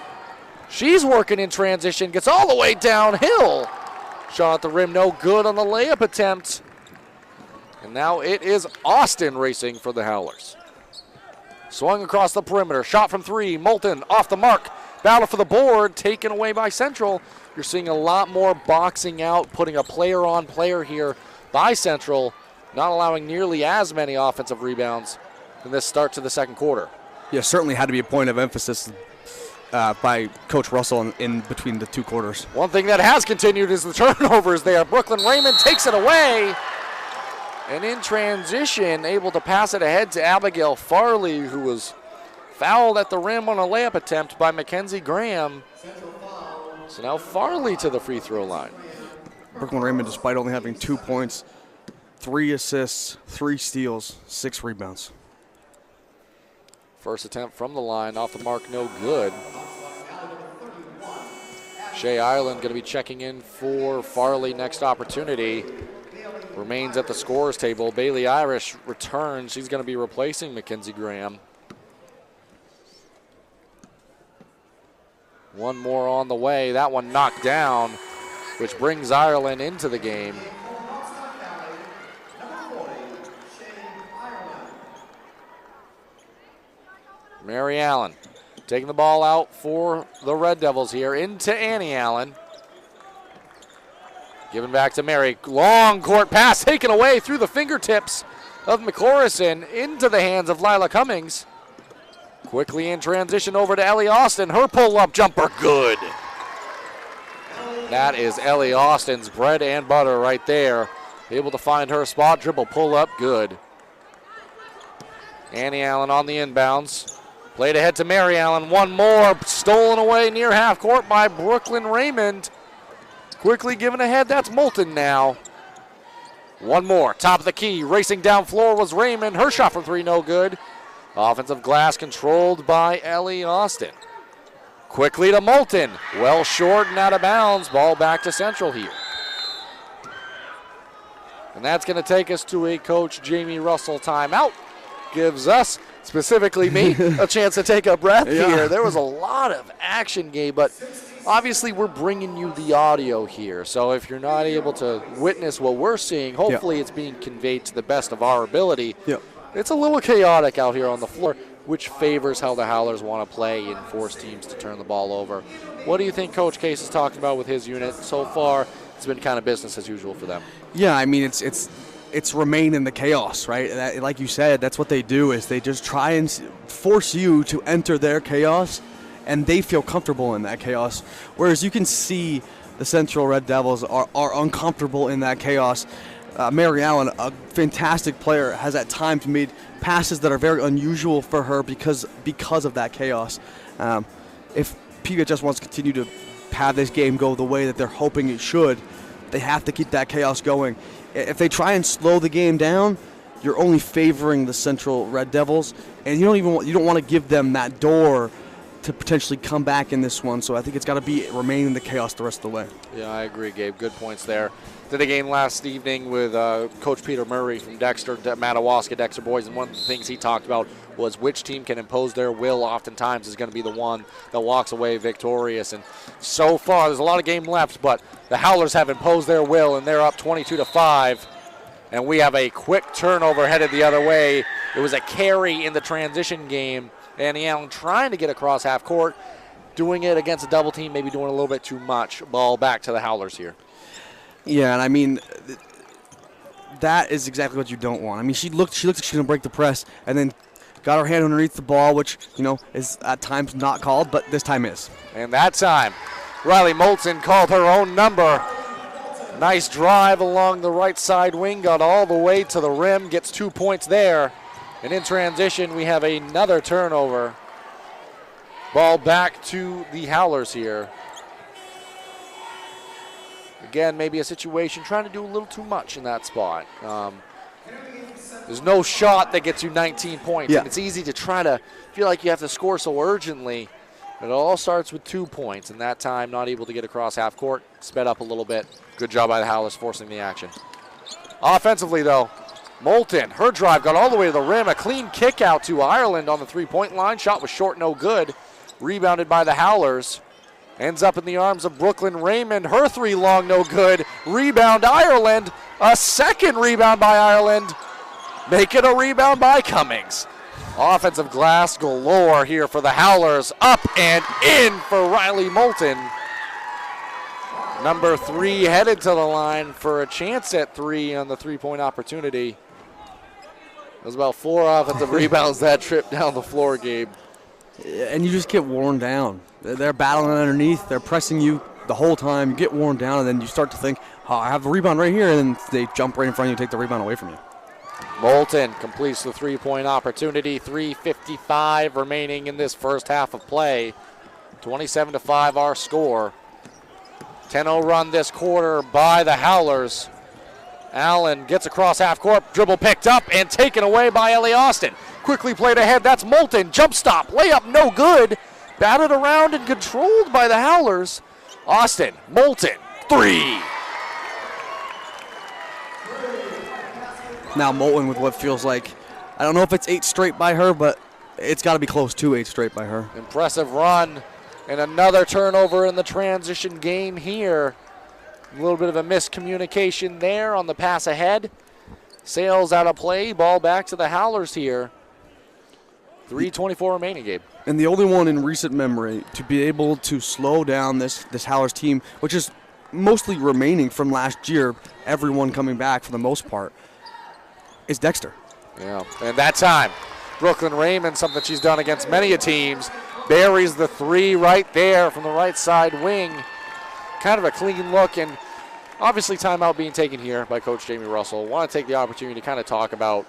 She's working in transition, gets all the way downhill. Shot at the rim, no good on the layup attempt. And now it is Austin racing for the Howlers. Swung across the perimeter, shot from 3. Moulton off the mark. Battle for the board, taken away by Central. You're seeing a lot more boxing out, putting a player on player here by Central, not allowing nearly as many offensive rebounds in this start to the second quarter. Yeah, certainly had to be a point of emphasis by Coach Russell in between the 2 quarters. One thing that has continued is the turnovers there. Brooklyn Raymond takes it away. And in transition, able to pass it ahead to Abigail Farley, who was fouled at the rim on a layup attempt by Mackenzie Graham. So now Farley to the free throw line. Brooklyn Raymond, despite only having 2 points, 3 assists, 3 steals, 6 rebounds. First attempt from the line, off the mark, no good. Shea Ireland going to be checking in for Farley next opportunity. Remains at the scorers table. Bailey Irish returns. She's going to be replacing Mackenzie Graham. One more on the way. That one knocked down, which brings Ireland into the game. Mary Allen taking the ball out for the Red Devils here into Annie Allen. Given back to Mary. Long court pass taken away through the fingertips of McCorison into the hands of Lila Cummings. Quickly in transition over to Ellie Austin. Her pull-up jumper, good. That is Ellie Austin's bread and butter right there. Able to find her spot, dribble, pull-up, good. Annie Allen on the inbounds. Played ahead to Mary Allen. One more, stolen away near half court by Brooklyn Raymond. Quickly given ahead, that's Moulton now. One more, top of the key, racing down floor was Raymond. Her shot from 3, no good. Offensive glass controlled by Ellie Austin. Quickly to Moulton, well short and out of bounds. Ball back to Central here. And that's going to take us to a Coach Jamie Russell timeout. gives us, specifically me, a chance to take a breath here. There was a lot of action, Gabe, but obviously we're bringing you the audio here. So if you're not able to witness what we're seeing, hopefully it's being conveyed to the best of our ability. It's a little chaotic out here on the floor, which favors how the Howlers want to play and force teams to turn the ball over. What do you think Coach Case is talking about with his unit? So far, it's been kind of business as usual for them. Yeah, I mean, it's remain in the chaos, right? Like you said, that's what they do, is they just try and force you to enter their chaos, and they feel comfortable in that chaos. Whereas you can see the Central Red Devils are uncomfortable in that chaos. Mary Allen, a fantastic player, has at times made passes that are very unusual for her because of that chaos. If PVHS wants to continue to have this game go the way that they're hoping it should, they have to keep that chaos going. If they try and slow the game down, you're only favoring the Central Red Devils, and you don't want to give them that door to potentially come back in this one. So I think it's got to remain in the chaos the rest of the way. Yeah, I agree, Gabe. Good points there. Did a game last evening with Coach Peter Murray from Madawaska Dexter Boys, and one of the things he talked about was which team can impose their will oftentimes is going to be the one that walks away victorious. And so far, there's a lot of game left, but the Howlers have imposed their will, and they're up 22-5. And we have a quick turnover headed the other way. It was a carry in the transition game. Annie Allen trying to get across half court, doing it against a double team, maybe doing a little bit too much. Ball back to the Howlers here. Yeah, and I mean, that is exactly what you don't want. I mean, she looked like she was going to break the press, and then got her hand underneath the ball, which, is at times not called, but this time is. And that time, Riley Moulton called her own number. Nice drive along the right side wing, got all the way to the rim, gets 2 points there. And in transition, we have another turnover. Ball back to the Howlers here. Again, maybe a situation trying to do a little too much in that spot. There's no shot that gets you 19 points. Yeah. And it's easy to try to feel like you have to score so urgently. But it all starts with 2 points. And that time, not able to get across half court. Sped up a little bit. Good job by the Howlers forcing the action. Offensively, though, Moulton, her drive got all the way to the rim. A clean kick out to Ireland on the three-point line. Shot was short, no good. Rebounded by the Howlers. Ends up in the arms of Brooklyn Raymond. Her three long, no good. Rebound Ireland. A second rebound by Ireland. Make it a rebound by Cummings. Offensive glass galore here for the Howlers. Up and in for Riley Moulton. Number 3 headed to the line for a chance at 3 on the three-point opportunity. There's about 4 offensive rebounds that trip down the floor, Gabe. And you just get worn down. They're battling underneath. They're pressing you the whole time. You get worn down, and then you start to think, oh, I have the rebound right here, and then they jump right in front of you and take the rebound away from you. Moulton completes the three-point opportunity. 3:55 remaining in this first half of play. 27-5 our score. 10-0 run this quarter by the Howlers. Allen gets across half court, dribble picked up and taken away by Ellie Austin. Quickly played ahead, that's Moulton, jump stop, layup no good. Batted around and controlled by the Howlers. Austin, Moulton, 3. Now Moulton with what feels like, I don't know if it's 8 straight by her, but it's got to be close to 8 straight by her. Impressive run and another turnover in the transition game here. A little bit of a miscommunication there on the pass ahead. Sails out of play, ball back to the Howlers here. 3:24 remaining, Gabe. And the only one in recent memory to be able to slow down this Howlers team, which is mostly remaining from last year, everyone coming back for the most part, is Dexter. Yeah, and that time, Brooklyn Raymond, something she's done against many teams, buries the 3 right there from the right side wing. Kind of a clean look, and obviously timeout being taken here by Coach Jamie Russell. Want to take the opportunity to kind of talk about,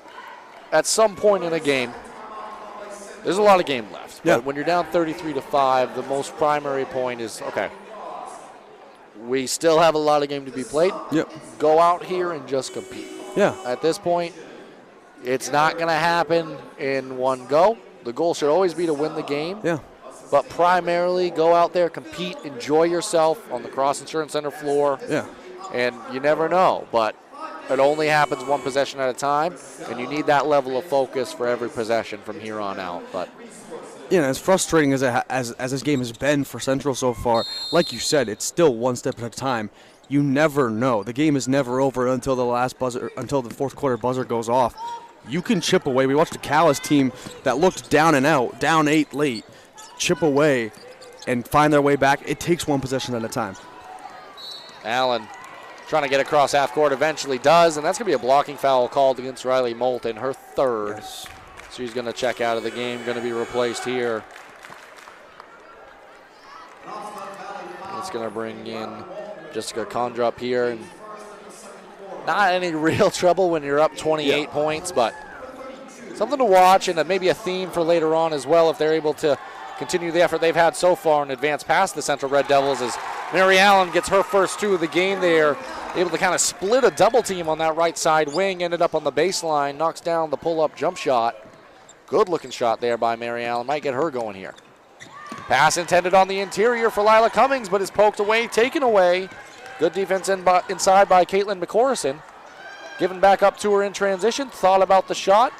at some point in a game, there's a lot of game left. Yeah. But when you're down 33-5, the most primary point is, okay, we still have a lot of game to be played. Yep. Go out here and just compete. Yeah. At this point, it's not going to happen in one go. The goal should always be to win the game. Yeah. But primarily, go out there, compete, enjoy yourself on the Cross Insurance Center floor. Yeah. And you never know. But It only happens one possession at a time, and you need that level of focus for every possession from here on out. But as frustrating as this game has been for Central so far, like you said, it's still one step at a time. You never know. The game is never over until the fourth quarter buzzer goes off. You can chip away. We watched a Calais team that looked down and out, down 8 late, chip away and find their way back. It takes one possession at a time. Allen trying to get across half court, eventually does, and that's going to be a blocking foul called against Riley Moulton, her third. Yes. She's going to check out of the game, going to be replaced here. It's going to bring in Jessica Kondrup here. And not any real trouble when you're up 28 points, but something to watch and maybe a theme for later on as well if they're able to continue the effort they've had so far and advance past the Central Red Devils as Mary Allen gets her first 2 of the game. They are able to kind of split a double team on that right side wing, ended up on the baseline, knocks down the pull-up jump shot. Good looking shot there by Mary Allen, might get her going here. Pass intended on the interior for Lila Cummings, but is poked away, taken away. Good defense inside by Caitlin McCorson. Given back up to her in transition, thought about the shot.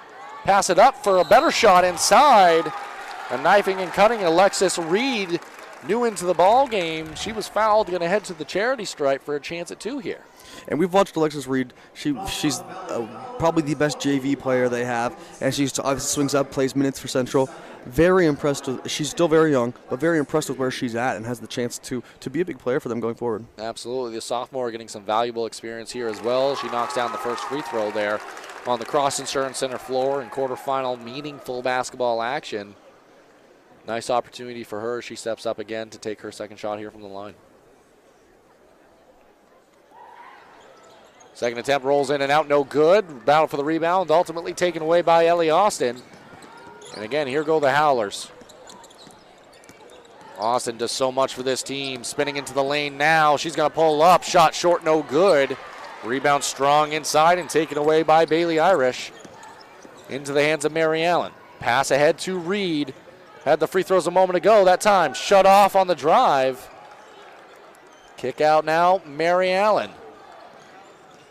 Pass it up for a better shot inside. A knifing and cutting Alexis Reed, new into the ball game. She was fouled, going to head to the charity stripe for a chance at 2 here. And we've watched Alexis Reed. She's probably the best JV player they have, and she swings up, plays minutes for Central. Very impressed with. She's still very young, but very impressed with where she's at and has the chance to be a big player for them going forward. Absolutely. The sophomore getting some valuable experience here as well. She knocks down the first free throw there on the Cross Insurance Center floor in quarterfinal meaningful basketball action. Nice opportunity for her. She steps up again to take her second shot here from the line. Second attempt rolls in and out, no good. Battle for the rebound, ultimately taken away by Ellie Austin. And again, here go the Howlers. Austin does so much for this team. Spinning into the lane now. She's going to pull up. Shot short, no good. Rebound strong inside and taken away by Bailey Irish. Into the hands of Mary Allen. Pass ahead to Reed. Had the free throws a moment ago. That time shut off on the drive. Kick out now, Mary Allen.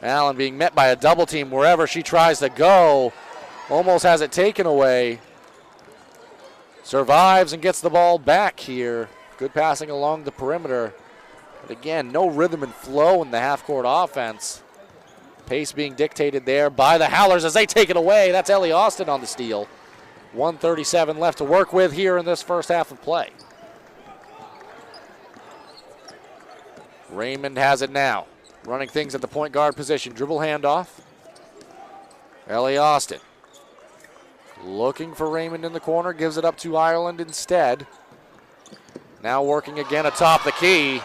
Allen being met by a double team wherever she tries to go. Almost has it taken away. Survives and gets the ball back here. Good passing along the perimeter. But again, no rhythm and flow in the half-court offense. Pace being dictated there by the Howlers as they take it away. That's Ellie Austin on the steal. 1:37 left to work with here in this first half of play. Raymond has it now. Running things at the point guard position. Dribble handoff. Ellie Austin. Looking for Raymond in the corner. Gives it up to Ireland instead. Now working again atop the key.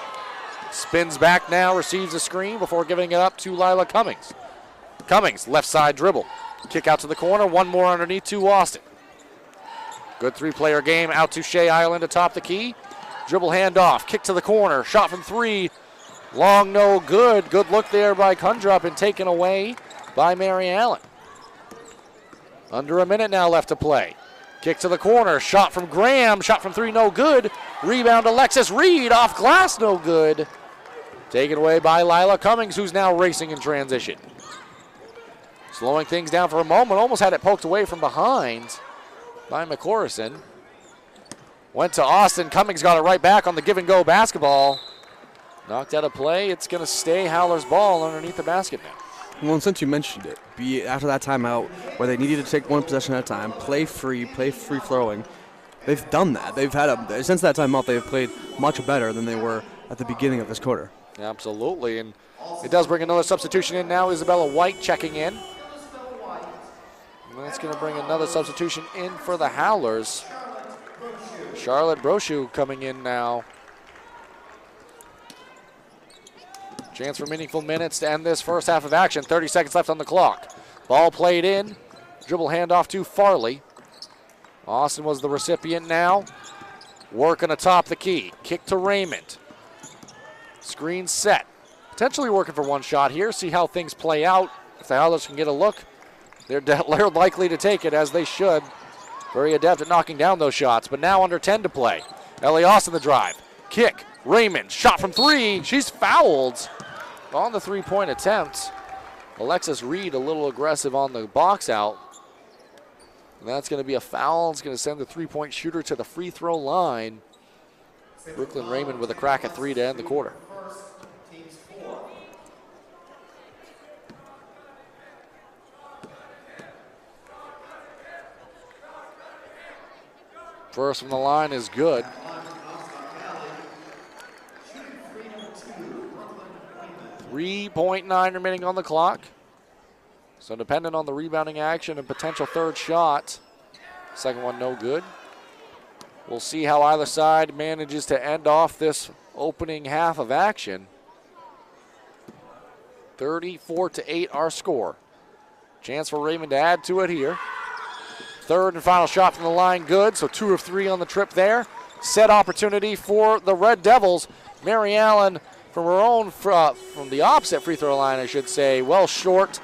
Spins back now. Receives a screen before giving it up to Lila Cummings. Cummings, left side dribble. Kick out to the corner. One more underneath to Austin. Good three-player game. Out to Shea Ireland atop the key. Dribble handoff. Kick to the corner. Shot from 3. Long, no good. Good look there by Kundrup and taken away by Mary Allen. Under a minute now left to play. Kick to the corner. Shot from Graham. Shot from 3, no good. Rebound Alexis Reed off glass, no good. Taken away by Lila Cummings, who's now racing in transition. Slowing things down for a moment. Almost had it poked away from behind by McCorson. Went to Austin. Cummings got it right back on the give-and-go basketball. Knocked out of play. It's going to stay Howler's ball underneath the basket now. Well, and since you mentioned it, be it after that timeout where they needed to take one possession at a time, play free throwing, they've done that. Since that timeout, they've played much better than they were at the beginning of this quarter. Absolutely, and it does bring another substitution in now. Isabella White checking in. And that's going to bring another substitution in for the Howlers. Charlotte Brochu coming in now. Chance for meaningful minutes to end this first half of action. 30 seconds left on the clock. Ball played in. Dribble handoff to Farley. Austin was the recipient now. Working atop the key. Kick to Raymond. Screen set. Potentially working for one shot here. See how things play out. If the Howlers can get a look, they're likely to take it, as they should. Very adept at knocking down those shots. But now under 10 to play. Ellie Austin the drive. Kick. Raymond. Shot from 3. She's fouled on the three-point attempt. Alexis Reed a little aggressive on the box out. And that's going to be a foul. It's going to send the three-point shooter to the free throw line. Brooklyn Raymond with a crack at 3 to end the quarter. First from the line is good. 3.9 remaining on the clock. So dependent on the rebounding action and potential third shot. Second one no good. We'll see how either side manages to end off this opening half of action. 34-8 our score. Chance for Raymond to add to it here. Third and final shot from the line, good. So 2 of 3 on the trip there. Set opportunity for the Red Devils. Mary Allen from her own, from the opposite free throw line, I should say, well short.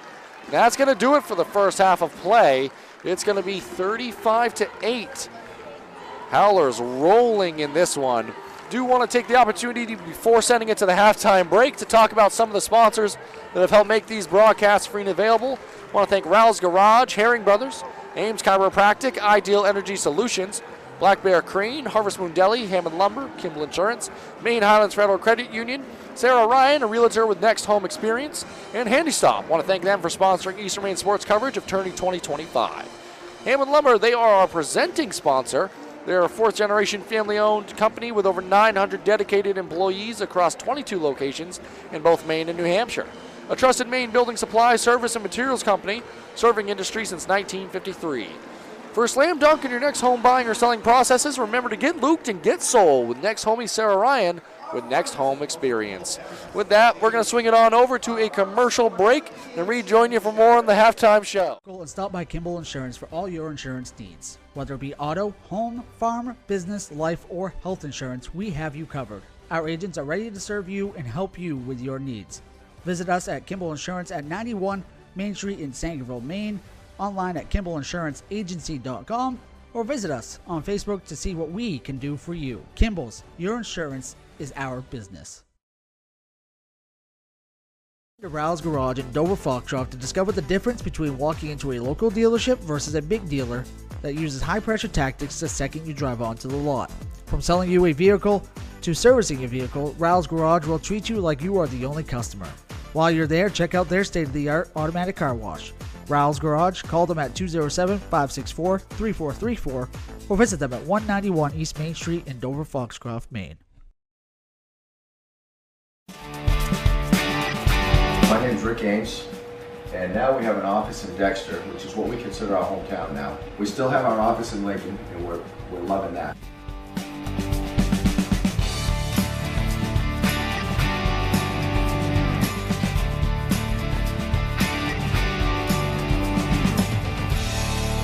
That's going to do it for the first half of play. It's going to be 35-8. Howlers rolling in this one. Do want to take the opportunity before sending it to the halftime break to talk about some of the sponsors that have helped make these broadcasts free and available. I want to thank Rowell's Garage, Herring Brothers, Ames Chiropractic, Ideal Energy Solutions, Black Bear Crane, Harvest Moon Deli, Hammond Lumber, Kimball Insurance, Maine Highlands Federal Credit Union, Sarah Ryan, a realtor with Next Home Experience, and Handy Stop. I want to thank them for sponsoring Eastern Maine sports coverage of Tourney 2025. Hammond Lumber, they are our presenting sponsor. They're a fourth-generation family-owned company with over 900 dedicated employees across 22 locations in both Maine and New Hampshire. A trusted Maine building supply, service, and materials company serving industry since 1953. For a slam dunk in your next home buying or selling processes, remember to get looped and get sold with Next Homie Sarah Ryan with Next Home Experience. With that, we're going to swing it on over to a commercial break and rejoin you for more on the halftime show. Go and stop by Kimball Insurance for all your insurance needs. Whether it be auto, home, farm, business, life, or health insurance, we have you covered. Our agents are ready to serve you and help you with your needs. Visit us at Kimball Insurance at 91 Main Street in Sangerville, Maine, online at KimballInsuranceAgency.com, or visit us on Facebook to see what we can do for you. Kimball's, your insurance is our business. To Rowell's Garage in Dover Foxcroft to discover the difference between walking into a local dealership versus a big dealer that uses high-pressure tactics the second you drive onto the lot. From selling you a vehicle to servicing a vehicle, Rowell's Garage will treat you like you are the only customer. While you're there, check out their state-of-the-art automatic car wash. Rowell's Garage, call them at 207-564-3434 or visit them at 191 East Main Street in Dover Foxcroft, Maine. My name's Rick Ames, and now we have an office in Dexter, which is what we consider our hometown now. We still have our office in Lincoln, and we're loving that.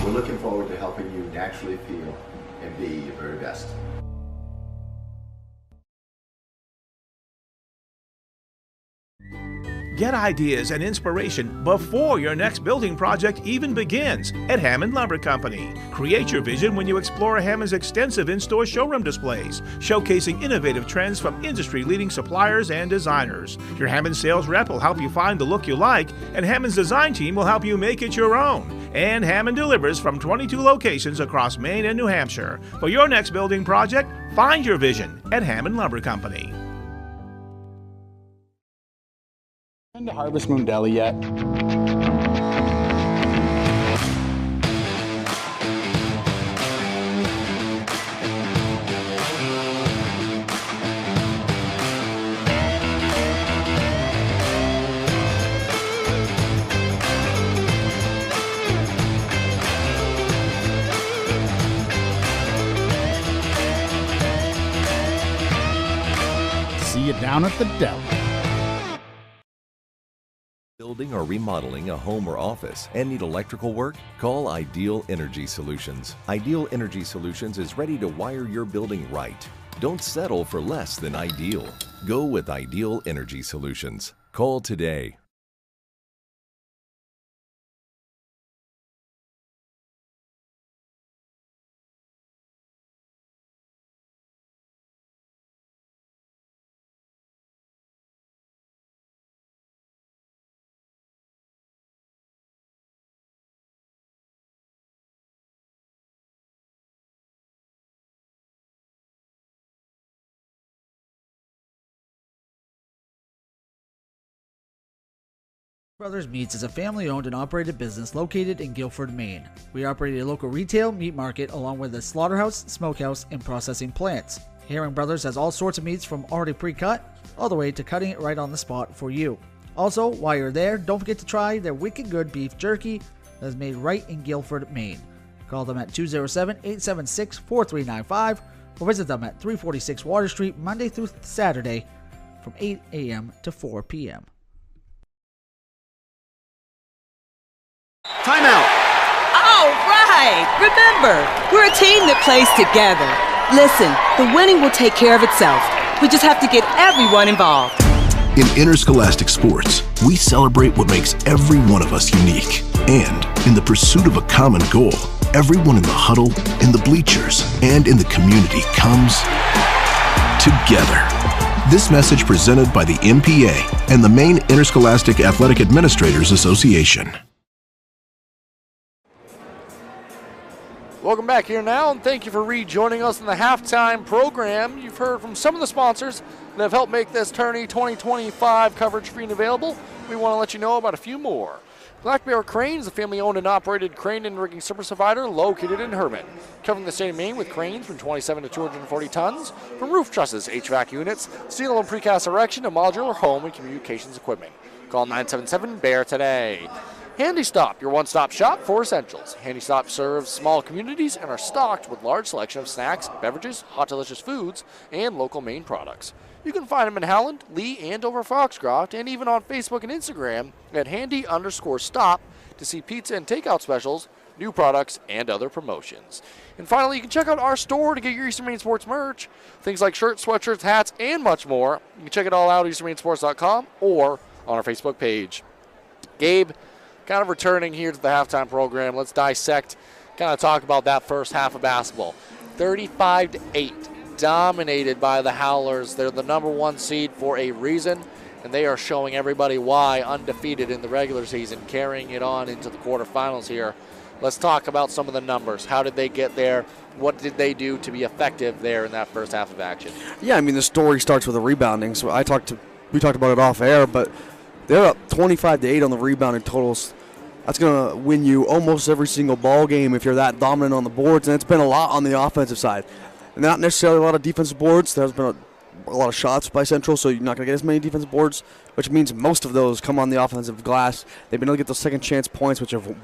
We're looking forward to helping you naturally feel and be your very best. Get ideas and inspiration before your next building project even begins at Hammond Lumber Company. Create your vision when you explore Hammond's extensive in-store showroom displays, showcasing innovative trends from industry-leading suppliers and designers. Your Hammond sales rep will help you find the look you like, and Hammond's design team will help you make it your own. And Hammond delivers from 22 locations across Maine and New Hampshire. For your next building project, find your vision at Hammond Lumber Company. Been to Harvest Moon Deli yet? See you down at the deli. Building or remodeling a home or office and need electrical work? Call Ideal Energy Solutions. Ideal Energy Solutions is ready to wire your building right. Don't settle for less than ideal. Go with Ideal Energy Solutions. Call today. Brothers Meats is a family-owned and operated business located in Guilford, Maine. We operate a local retail meat market along with a slaughterhouse, smokehouse, and processing plants. Herring Brothers has all sorts of meats from already pre-cut all the way to cutting it right on the spot for you. Also, while you're there, don't forget to try their wicked good beef jerky that is made right in Guilford, Maine. Call them at 207-876-4395 or visit them at 346 Water Street Monday through Saturday from 8 a.m. to 4 p.m. Timeout. All right! Remember, we're a team that plays together. Listen, the winning will take care of itself. We just have to get everyone involved. In interscholastic sports, we celebrate what makes every one of us unique. And in the pursuit of a common goal, everyone in the huddle, in the bleachers, and in the community comes together. This message presented by the MPA and the Maine Interscholastic Athletic Administrators Association. Welcome back here now, and thank you for rejoining us in the halftime program. You've heard from some of the sponsors that have helped make this tourney 2025 coverage free and available. We want to let you know about a few more. Black Bear Crane is a family-owned and operated crane and rigging service provider located in Hermit, covering the state of Maine with cranes from 27 to 240 tons, from roof trusses, HVAC units, steel and precast erection, to modular home and communications equipment. Call 977-BEAR today. Handy Stop, your one-stop shop for essentials. Handy Stop serves small communities and are stocked with large selection of snacks, beverages, hot delicious foods, and local Maine products. You can find them in Howland, Lee, and over Foxcroft, and even on Facebook and Instagram at handy_stop to see pizza and takeout specials, new products, and other promotions. And finally, you can check out our store to get your Eastern Maine Sports merch, things like shirts, sweatshirts, hats, and much more. You can check it all out at easternmainesports.com or on our Facebook page. Gabe, kind of returning here to the halftime program, let's dissect, kind of talk about that first half of basketball. 35-8, dominated by the Howlers. They're the number one seed for a reason, and they are showing everybody why, undefeated in the regular season, carrying it on into the quarterfinals here. Let's talk about some of the numbers. How did they get there? What did they do to be effective there in that first half of action? Yeah, I mean, the story starts with the rebounding. So we talked about it off air, but they're up 25-8 on the rebounding totals. That's going to win you almost every single ball game if you're that dominant on the boards, and it's been a lot on the offensive side. And not necessarily a lot of defensive boards. There's been a lot of shots by Central, so you're not going to get as many defensive boards, which means most of those come on the offensive glass. They've been able to get those second chance points, which have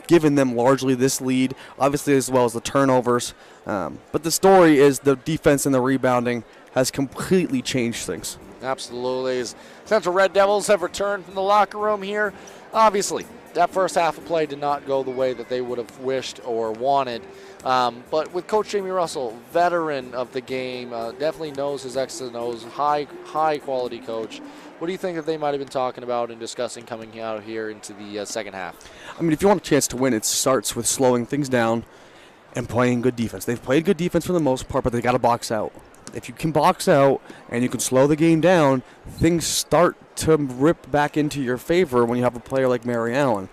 given them largely this lead, obviously, as well as the turnovers. But the story is the defense and the rebounding has completely changed things. Absolutely. As Central Red Devils have returned from the locker room here, obviously, that first half of play did not go the way that they would have wished or wanted. But with Coach Jamie Russell, veteran of the game, definitely knows his X's and O's, high quality coach. What do you think that they might have been talking about and discussing coming out here into the second half? I mean, if you want a chance to win, it starts with slowing things down and playing good defense. They've played good defense for the most part, but they got to box out. If you can box out and you can slow the game down, things start to rip back into your favor when you have a player like Mary Allen.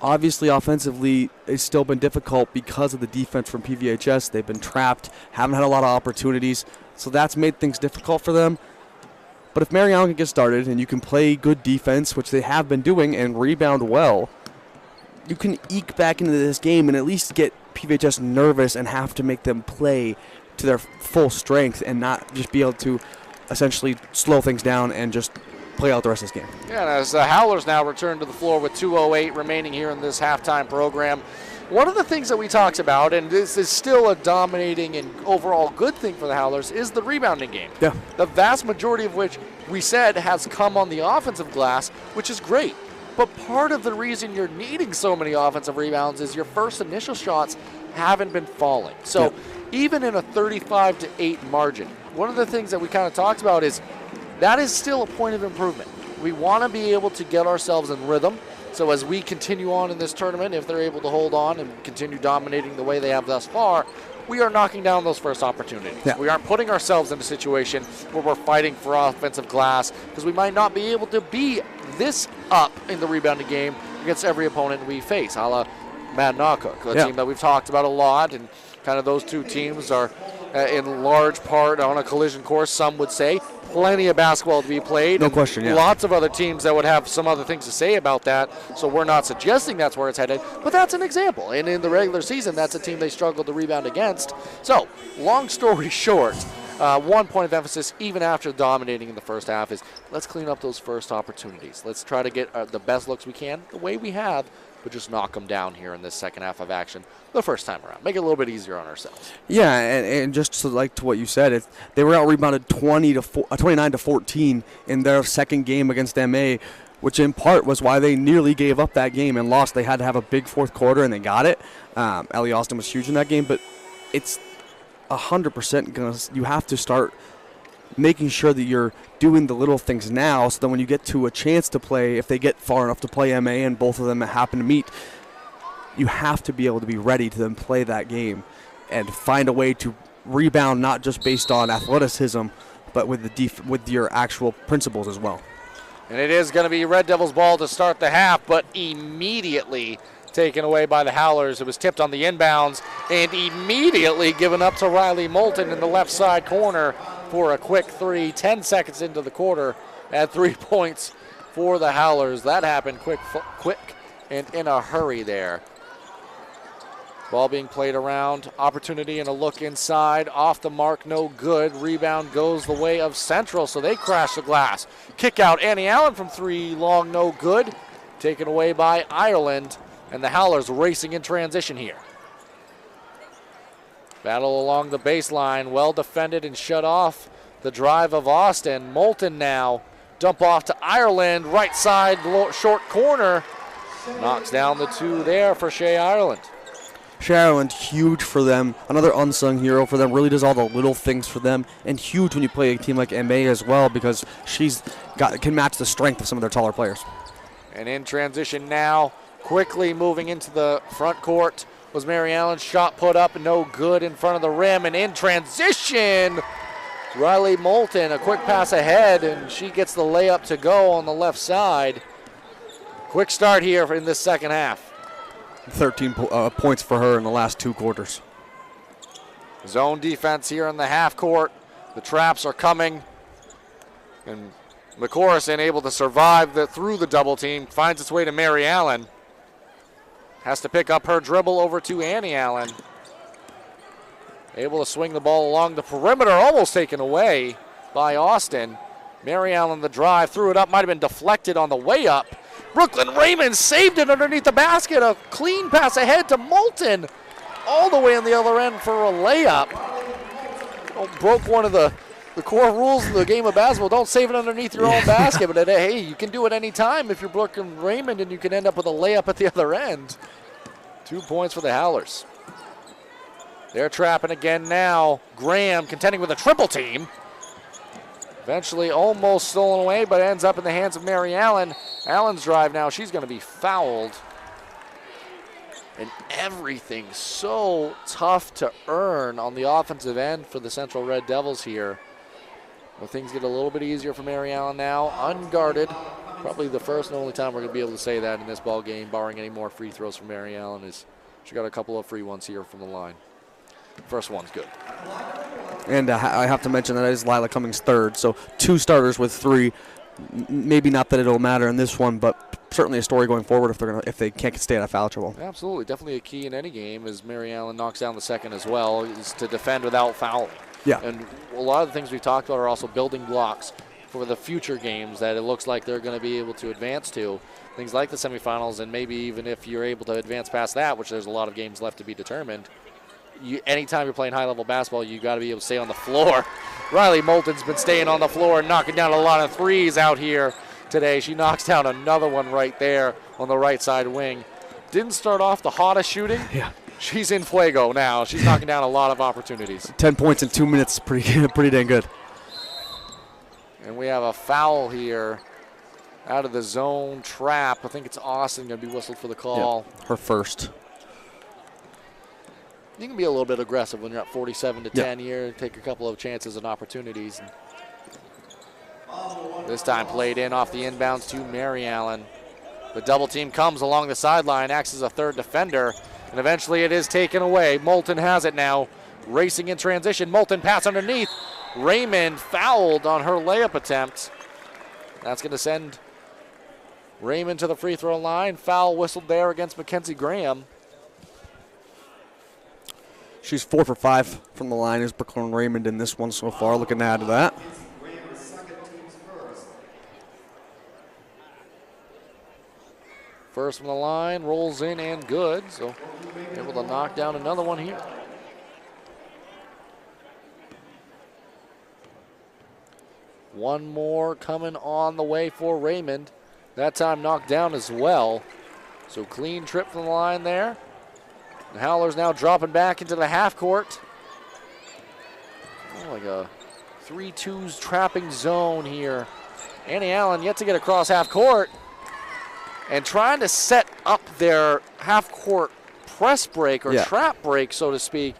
Obviously, offensively, it's still been difficult because of the defense from PVHS. They've been trapped, haven't had a lot of opportunities, so that's made things difficult for them. But if Mary Allen can get started and you can play good defense, which they have been doing, and rebound well, you can eke back into this game and at least get PVHS nervous and have to make them play to their full strength and not just be able to essentially slow things down and just play out the rest of this game. Yeah, and as the Howlers now return to the floor with 2:08 remaining here in this halftime program, one of the things that we talked about, and this is still a dominating and overall good thing for the Howlers, is the rebounding game. Yeah. The vast majority of which we said has come on the offensive glass, which is great. But part of the reason you're needing so many offensive rebounds is your first initial shots haven't been falling. So even in a 35-8 margin, one of the things that we kind of talked about is that is still a point of improvement. We want to be able to get ourselves in rhythm. So as we continue on in this tournament, if they're able to hold on and continue dominating the way they have thus far, we are knocking down those first opportunities. Yeah. We aren't putting ourselves in a situation where we're fighting for offensive glass because we might not be able to be this up in the rebounding game against every opponent we face, a la Mad Nawcook, a team that we've talked about a lot, and kind of those two teams are in large part on a collision course, some would say, plenty of basketball to be played. No question, yeah. Lots of other teams that would have some other things to say about that, so we're not suggesting that's where it's headed, but that's an example. And in the regular season, that's a team they struggled to rebound against. So, long story short, 1 point of emphasis, even after dominating in the first half, is let's clean up those first opportunities. Let's try to get the best looks we can, the way we have, but just knock them down here in this second half of action the first time around. Make it a little bit easier on ourselves. Yeah, and just to what you said, they were out-rebounded 29-14 in their second game against MA, which in part was why they nearly gave up that game and lost. They had to have a big fourth quarter, and they got it. Ellie Austin was huge in that game, but it's 100% going to – you have to start making sure that you're doing the little things now so that when you get to a chance to play, if they get far enough to play MA and both of them happen to meet, you have to be able to be ready to then play that game and find a way to rebound, not just based on athleticism, but with your actual principles as well. And it is going to be Red Devils ball to start the half, but immediately taken away by the Howlers. It was tipped on the inbounds and immediately given up to Riley Moulton in the left side corner for a quick three. 10 seconds into the quarter at 3 points for the Howlers. That happened quick and in a hurry there. Ball being played around. Opportunity and a look inside. Off the mark, no good. Rebound goes the way of Central, so they crash the glass. Kick out Annie Allen from three, long, no good. Taken away by Ireland, and the Howlers racing in transition here. Battle along the baseline, well defended and shut off the drive of Austin. Moulton now, dump off to Ireland, right side, short corner. Knocks down the two there for Shea Ireland. Shea Ireland, huge for them. Another unsung hero for them. Really does all the little things for them. And huge when you play a team like MA as well, because can match the strength of some of their taller players. And in transition now, quickly moving into the front court was Mary Allen's shot put up, no good in front of the rim. And in transition, Riley Moulton, a quick pass ahead, and she gets the layup to go on the left side. Quick start here in this second half. 13 points for her in the last 2 quarters. Zone defense here in the half court. The traps are coming. And McCorrison able to survive through the double team. Finds its way to Mary Allen. Has to pick up her dribble over to Annie Allen. Able to swing the ball along the perimeter. Almost taken away by Austin. Mary Allen the drive. Threw it up. Might have been deflected on the way up. Brooklyn Raymond saved it underneath the basket. A clean pass ahead to Moulton. All the way on the other end for a layup. Broke one of the core rules of the game of basketball. Don't save it underneath your own basket. But hey, you can do it any time if you're Brooklyn Raymond, and you can end up with a layup at the other end. 2 points for the Howlers. They're trapping again now. Graham contending with a triple team. Eventually almost stolen away, but ends up in the hands of Mary Allen. Allen's drive now, she's going to be fouled. And everything's so tough to earn on the offensive end for the Central Red Devils here. Well, things get a little bit easier for Mary Allen now. Unguarded. Probably the first and only time we're going to be able to say that in this ball game, barring any more free throws from Mary Allen, is she got a couple of free ones here from the line. First one's good. And I have to mention that is Lila Cummings' third, so 2 starters with 3. Maybe not that it'll matter in this one, but certainly a story going forward if they can't stay out of foul trouble. Absolutely, definitely a key in any game, as Mary Allen knocks down the second as well, is to defend without fouling. Yeah. And a lot of the things we've talked about are also building blocks for the future games that it looks like they're going to be able to advance to. Things like the semifinals, and maybe even if you're able to advance past that, which there's a lot of games left to be determined. Anytime you're playing high-level basketball, you got to be able to stay on the floor. Riley Moulton's been staying on the floor and knocking down a lot of threes out here today. She knocks down another one right there on the right side wing. Didn't start off the hottest shooting. Yeah. She's in fuego now. She's knocking down a lot of opportunities. 10 points in 2 minutes, pretty dang good. And we have a foul here out of the zone trap. I think it's Austin going to be whistled for the call. Yeah, her first. You can be a little bit aggressive when you're at 47-10 here, take a couple of chances and opportunities. This time played in off the inbounds to Mary Allen. The double team comes along the sideline, acts as a third defender, and eventually it is taken away. Moulton has it now, racing in transition. Moulton pass underneath. Raymond fouled on her layup attempt. That's going to send Raymond to the free throw line. Foul whistled there against Mackenzie Graham. She's 4 for 5 from the line is Brooklyn Raymond in this one so far. Looking to add to that. First from the line, rolls in and good. So able to knock down another one here. One more coming on the way for Raymond. That time knocked down as well. So clean trip from the line there. The Howlers now dropping back into the half court. Oh, like a 3-2s trapping zone here. Annie Allen yet to get across half court. And trying to set up their half-court press break or trap break, so to speak,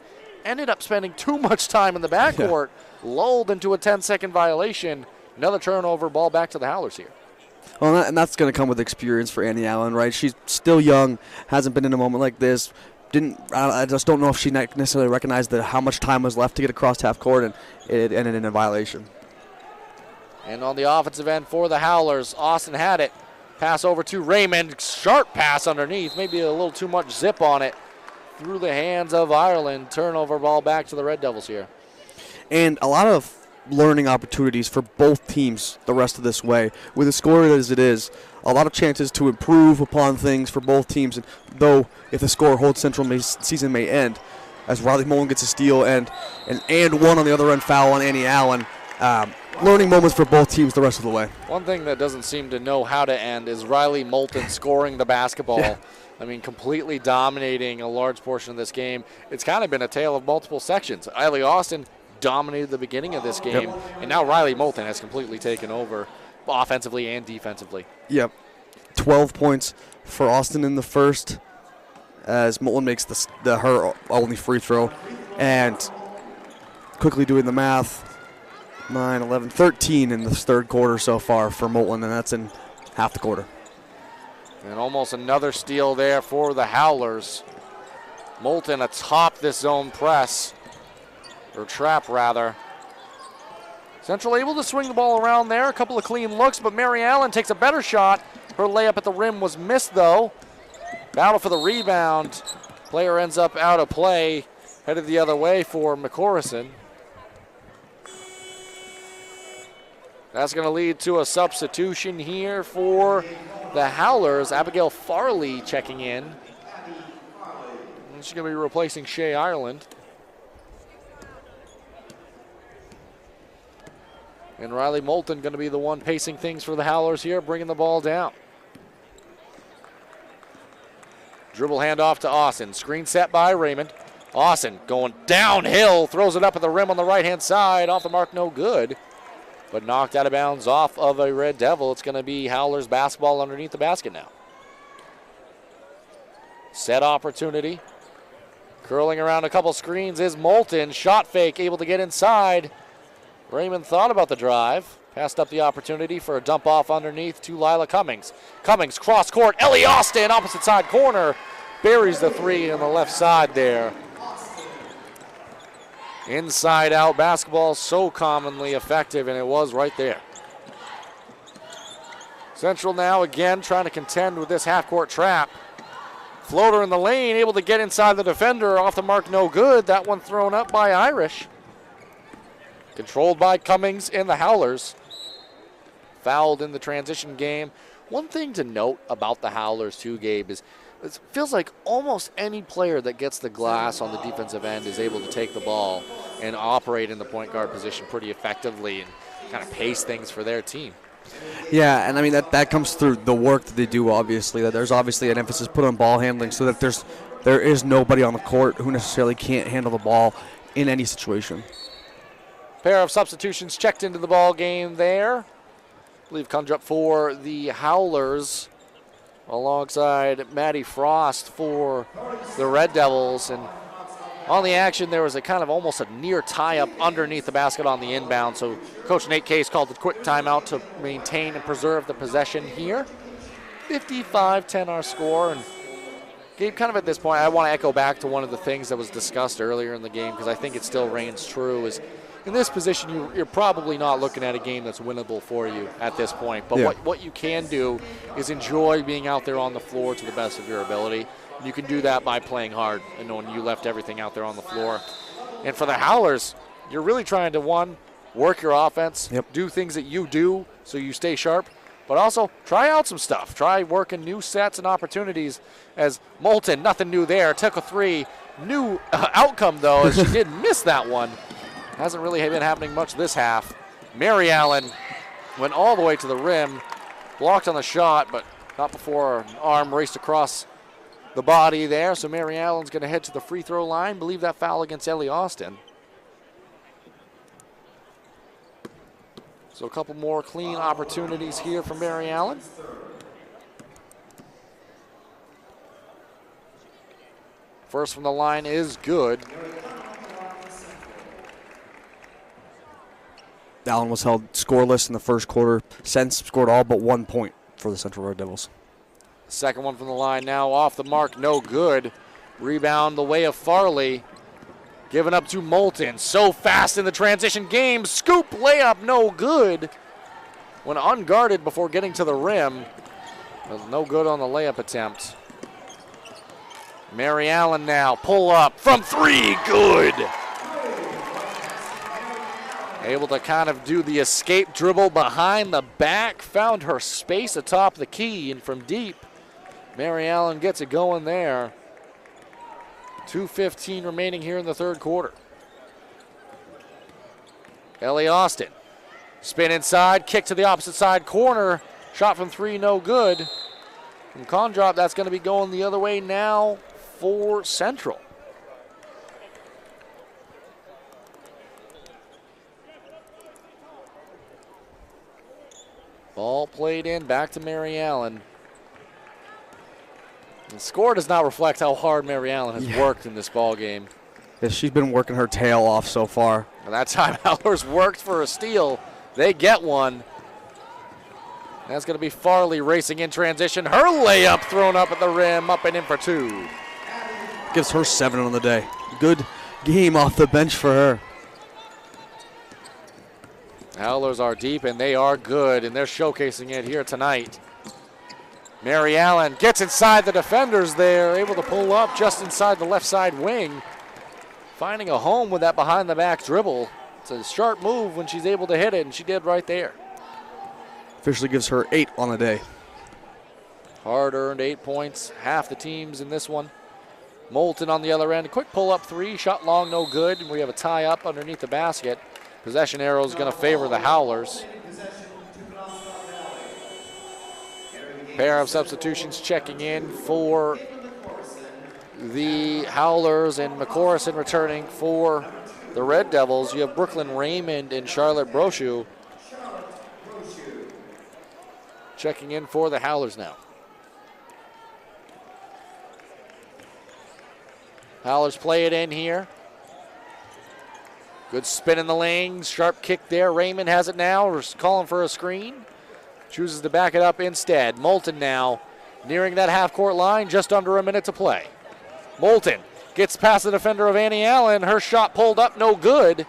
ended up spending too much time in the backcourt, lulled into a 10-second violation. Another turnover, ball back to the Howlers here. Well, and that's going to come with experience for Annie Allen, right? She's still young, hasn't been in a moment like this. I just don't know if she necessarily recognized how much time was left to get across half court, and it ended in a violation. And on the offensive end for the Howlers, Austin had it. Pass over to Raymond. Sharp pass underneath. Maybe a little too much zip on it. Through the hands of Ireland. Turnover ball back to the Red Devils here. And a lot of learning opportunities for both teams the rest of this way. With the score as it is, a lot of chances to improve upon things for both teams. And though if the score holds, Central season may end. As Riley Mullen gets a steal and one on the other end foul on Annie Allen. Learning moments for both teams the rest of the way. One thing that doesn't seem to know how to end is Riley Moulton scoring the basketball. Yeah. I mean, completely dominating a large portion of this game. It's kind of been a tale of multiple sections. Eiley Austin dominated the beginning of this game, and now Riley Moulton has completely taken over offensively and defensively. Yep. 12 points for Austin in the first as Moulton makes her only free throw. And quickly doing the math, 9, 11, 13 in the third quarter so far for Moulton, and that's in half the quarter. And almost another steal there for the Howlers. Moulton atop this zone press, or trap rather. Central able to swing the ball around there, a couple of clean looks, but Mary Allen takes a better shot. Her layup at the rim was missed though. Battle for the rebound. Player ends up out of play, headed the other way for McCorrison. That's going to lead to a substitution here for the Howlers. Abigail Farley checking in. And she's going to be replacing Shea Ireland. And Riley Moulton going to be the one pacing things for the Howlers here, bringing the ball down. Dribble handoff to Austin. Screen set by Raymond. Austin going downhill, throws it up at the rim on the right-hand side. Off the mark, no good. But knocked out of bounds off of a Red Devil. It's going to be Howlers basketball underneath the basket now. Set opportunity. Curling around a couple screens is Moulton. Shot fake, able to get inside. Raymond thought about the drive. Passed up the opportunity for a dump off underneath to Lila Cummings. Cummings cross court. Ellie Austin, opposite side corner. Buries the three on the left side there. Inside out basketball, so commonly effective, and it was right there. Central now again trying to contend with this half-court trap. Floater in the lane, able to get inside the defender. Off the mark, no good. That one thrown up by Irish. Controlled by Cummings and the Howlers. Fouled in the transition game. One thing to note about the Howlers too, Gabe, is it feels like almost any player that gets the glass on the defensive end is able to take the ball and operate in the point guard position pretty effectively and kind of pace things for their team. Yeah, and I mean that comes through the work that they do, obviously. That there's obviously an emphasis put on ball handling so that there is nobody on the court who necessarily can't handle the ball in any situation. Pair of substitutions checked into the ball game there. I believe comes up for the Howlers alongside Maddie Frost for the Red Devils. And on the action, there was a kind of almost a near tie-up underneath the basket on the inbound. So Coach Nate Case called a quick timeout to maintain and preserve the possession here. 55-10 our score. And Gabe, kind of at this point, I want to echo back to one of the things that was discussed earlier in the game because I think it still reigns true is in this position, you're probably not looking at a game that's winnable for you at this point. But what you can do is enjoy being out there on the floor to the best of your ability. And you can do that by playing hard and knowing you left everything out there on the floor. And for the Howlers, you're really trying to, one, work your offense, do things that you do so you stay sharp, but also try out some stuff. Try working new sets and opportunities. As Moulton, nothing new there, took a three. New outcome, though, as she did miss that one. Hasn't really been happening much this half. Mary Allen went all the way to the rim, blocked on the shot, but not before an arm raced across the body there. So Mary Allen's going to head to the free throw line. Believe that foul against Ellie Austin. So a couple more clean opportunities here for Mary Allen. First from the line is good. Allen was held scoreless in the first quarter. Since scored all but 1 point for the Central Red Devils. Second one from the line now off the mark, no good. Rebound the way of Farley. Given up to Moulton. So fast in the transition game. Scoop layup, no good. When unguarded before getting to the rim. Was no good on the layup attempt. Mary Allen now, pull up from three, good. Able to kind of do the escape dribble behind the back. Found her space atop the key, and from deep, Mary Allen gets it going there. 2:15 remaining here in the third quarter. Ellie Austin, spin inside, kick to the opposite side corner. Shot from three, no good. From Condrop, that's going to be going the other way now for Central. Ball played in, back to Mary Allen. The score does not reflect how hard Mary Allen has worked in this ball game. Yeah, she's been working her tail off so far. And that time Howlers worked for a steal. They get one. That's going to be Farley racing in transition. Her layup thrown up at the rim, up and in for two. Gives her 7 on the day. Good game off the bench for her. Howlers are deep, and they are good, and they're showcasing it here tonight. Mary Allen gets inside the defenders there, able to pull up just inside the left side wing. Finding a home with that behind-the-back dribble. It's a sharp move when she's able to hit it, and she did right there. Officially gives her 8 on the day. Hard-earned 8 points, half the teams in this one. Moulton on the other end, quick pull-up three, shot long, no good, and we have a tie-up underneath the basket. Possession arrow is going to favor the Howlers. Pair of substitutions checking in for the Howlers, and McCorrison returning for the Red Devils. You have Brooklyn Raymond and Charlotte Brochu checking in for the Howlers now. Howlers play it in here. Good spin in the lane, sharp kick there. Raymond has it now, we're calling for a screen. Chooses to back it up instead. Moulton now nearing that half-court line, just under a minute to play. Moulton gets past the defender of Annie Allen. Her shot pulled up, no good.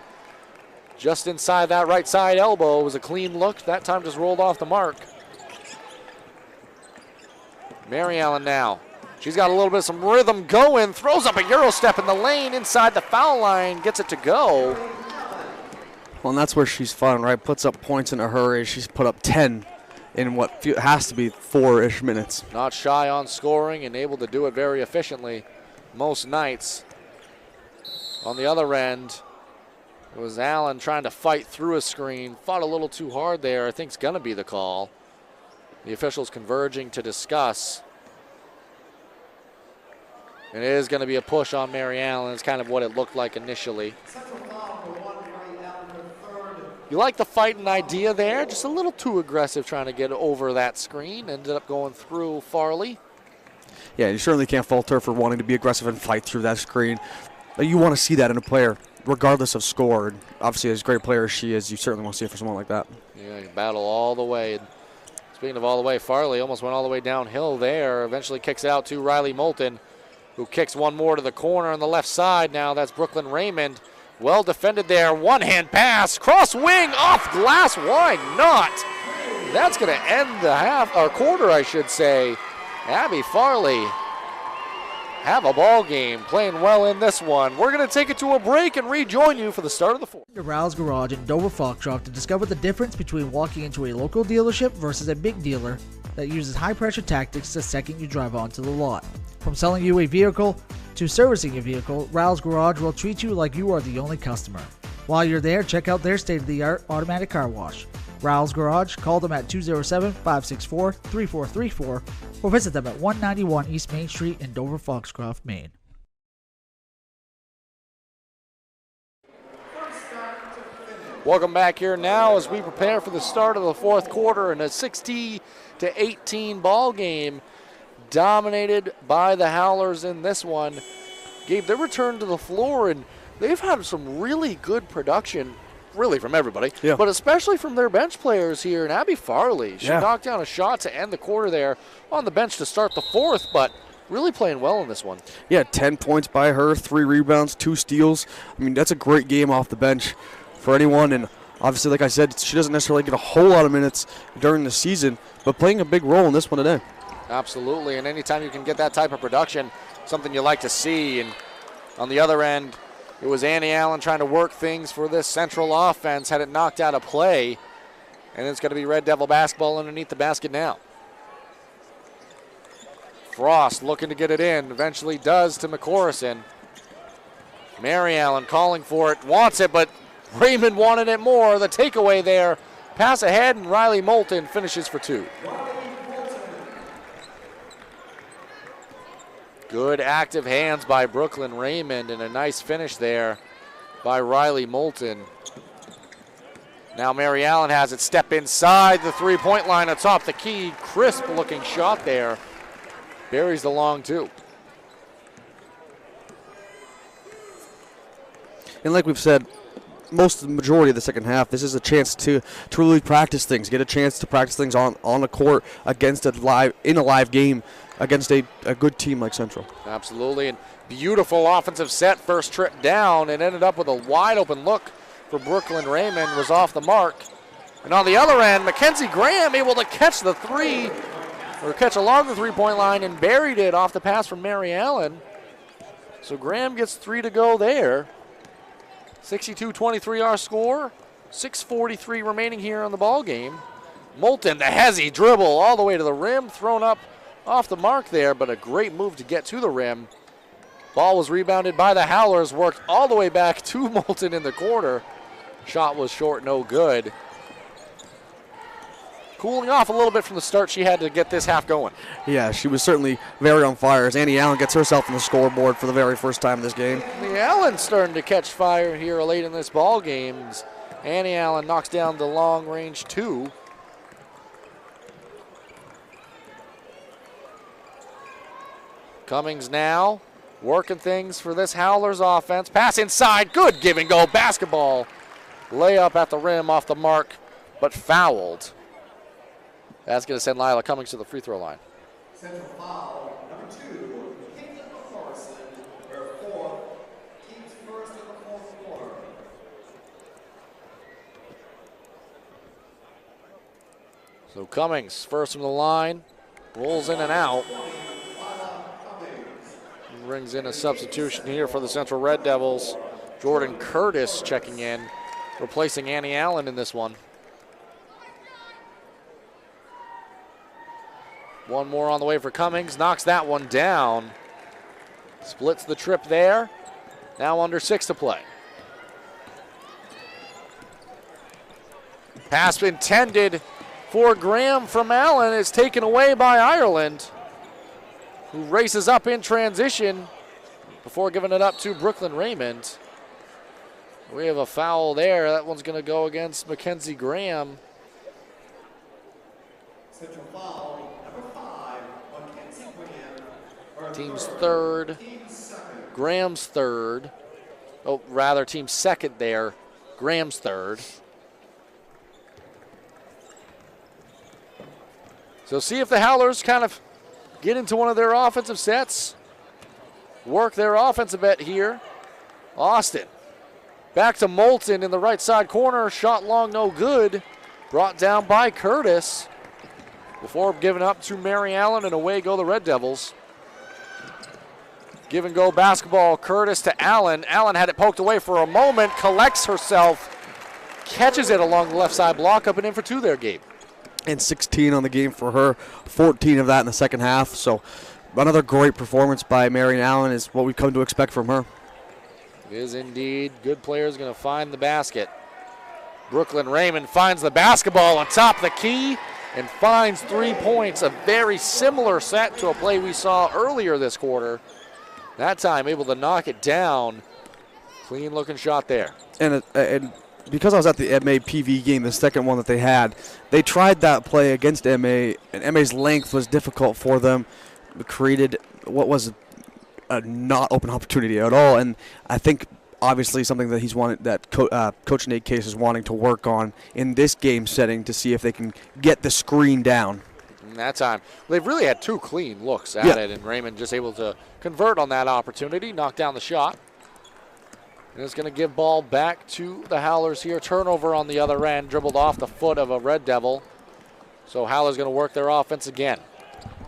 Just inside that right side elbow. It was a clean look. That time just rolled off the mark. Mary Allen now. She's got a little bit of some rhythm going. Throws up a Euro step in the lane inside the foul line. Gets it to go. Well, and that's where she's fun, right? Puts up points in a hurry. She's put up 10 in what has to be 4-ish minutes. Not shy on scoring and able to do it very efficiently most nights. On the other end, it was Allen trying to fight through a screen. Fought a little too hard there. I think it's going to be the call. The officials converging to discuss. And it is going to be a push on Mary Allen. It's kind of what it looked like initially. You like the fighting idea there, just a little too aggressive trying to get over that screen. Ended up going through Farley. Yeah, you certainly can't fault her for wanting to be aggressive and fight through that screen. You want to see that in a player, regardless of score. And obviously, as a great player as she is, you certainly want to see it for someone like that. Yeah, you battle all the way. And speaking of all the way, Farley almost went all the way downhill there. Eventually kicks it out to Riley Moulton, who kicks one more to the corner on the left side now. That's Brooklyn Raymond. Well defended there. One-hand pass. Cross wing off glass. Why not? That's going to end the half, or quarter, I should say. Abby Farley have a ball game, playing well in this one. We're going to take it to a break and rejoin you for the start of the fourth. To Rouse Garage in Dover Foxcroft to discover the difference between walking into a local dealership versus a big dealer that uses high-pressure tactics the second you drive onto the lot. From selling you a vehicle to servicing your vehicle, Rouse Garage will treat you like you are the only customer. While you're there, check out their state-of-the-art automatic car wash. Rouse Garage, call them at 207-564-3434 or visit them at 191 East Main Street in Dover Foxcroft, Maine. Welcome back here now as we prepare for the start of the fourth quarter in a 60-18 ball game, dominated by the Howlers in this one. Gabe, they returned to the floor and they've had some really good production, really from everybody, but especially from their bench players here. And Abby Farley, she knocked down a shot to end the quarter there on the bench to start the fourth, but really playing well in this one. Yeah, 10 points by her, 3 rebounds, 2 steals. I mean, that's a great game off the bench for anyone. And obviously, like I said, she doesn't necessarily get a whole lot of minutes during the season, but playing a big role in this one today. Absolutely, and anytime you can get that type of production, something you like to see. And on the other end, it was Annie Allen trying to work things for this Central offense, had it knocked out of play, and it's going to be Red Devil basketball underneath the basket now. Frost looking to get it in, eventually does to McCorrison. Mary Allen calling for it, wants it, but Raymond wanted it more. The takeaway there, pass ahead, and Riley Moulton finishes for 2. Good active hands by Brooklyn Raymond and a nice finish there by Riley Moulton. Now Mary Allen has it, step inside the three-point line atop the key. Crisp looking shot there. Buries the long 2. And like we've said, most of the majority of the second half, this is a chance to really practice things, get a chance to practice things on the court against in a live game against a good team like Central. Absolutely, and beautiful offensive set, first trip down, and ended up with a wide open look for Brooklyn Raymond, was off the mark. And on the other end, Mackenzie Graham able to catch the three, or catch along the three-point line and buried it off the pass from Mary Allen. So Graham gets 3 to go there. 62-23 our score. 6:43 remaining here on the ball game. Moulton, the hezzy dribble all the way to the rim, thrown up off the mark there, but a great move to get to the rim. Ball was rebounded by the Howlers, worked all the way back to Moulton in the corner. Shot was short, no good. Cooling off a little bit from the start she had to get this half going. Yeah, she was certainly very on fire as Annie Allen gets herself on the scoreboard for the very first time in this game. The Allen starting to catch fire here late in this ball game. Annie Allen knocks down the long range 2. Cummings now working things for this Howlers offense. Pass inside, good give and go basketball. Layup at the rim off the mark, but fouled. That's going to send Lila Cummings to the free throw line. Central foul, number 2, Caitlin McCorrison, her 4th, team's first in the fourth quarter. So Cummings, first from the line, rolls in and out. Brings in a substitution here for the Central Red Devils. Jordan Curtis checking in, replacing Annie Allen in this one. One more on the way for Cummings, knocks that one down. Splits the trip there. Now under 6 to play. Pass intended for Graham from Allen is taken away by Ireland, who races up in transition before giving it up to Brooklyn Raymond. We have a foul there. That one's going to go against Mackenzie Graham. Central foul, number 5, Mackenzie Graham. Team's third. Graham's third. Oh, rather, team's second there. Graham's third. So see if the Howlers kind of get into one of their offensive sets. Work their offense a bit here. Austin Back to Moulton in the right side corner. Shot long, no good. Brought down by Curtis before giving up to Mary Allen, and away go the Red Devils. Give and go basketball, Curtis to Allen. Allen had it poked away for a moment, collects herself, catches it along the left side block, up and in for 2 there, Gabe. And 16 on the game for her, 14 of that in the second half. So another great performance by Mary Allen is what we've come to expect from her. It is indeed. Good players going to find the basket. Brooklyn Raymond finds the basketball on top of the key and finds 3 points. A very similar set to a play we saw earlier this quarter. That time able to knock it down. Clean looking shot there. And because I was at the MA PV game, the second one that they had, they tried that play against MA, and MA's length was difficult for them. It created what was a not open opportunity at all. And I think obviously something that he's wanted, that Coach Nate Case is wanting to work on in this game setting to see if they can get the screen down. And that time, they've really had 2 clean looks at it, and Raymond just able to convert on that opportunity, knock down the shot. And it's going to give ball back to the Howlers here. Turnover on the other end, dribbled off the foot of a Red Devil. So Howlers going to work their offense again.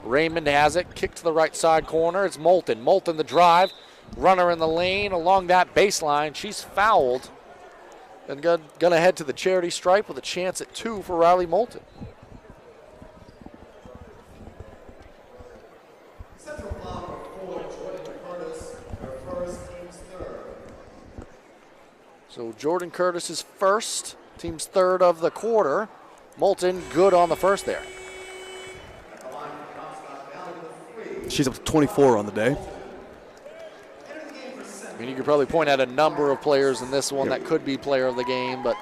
Raymond has it, kick to the right side corner. It's Moulton. Moulton the drive, runner in the lane along that baseline. She's fouled and going to head to the charity stripe with a chance at 2 for Riley Moulton. So Jordan Curtis is first, team's third of the quarter. Moulton good on the first there. She's up to 24 on the day. I mean, you could probably point out a number of players in this one that could be player of the game, but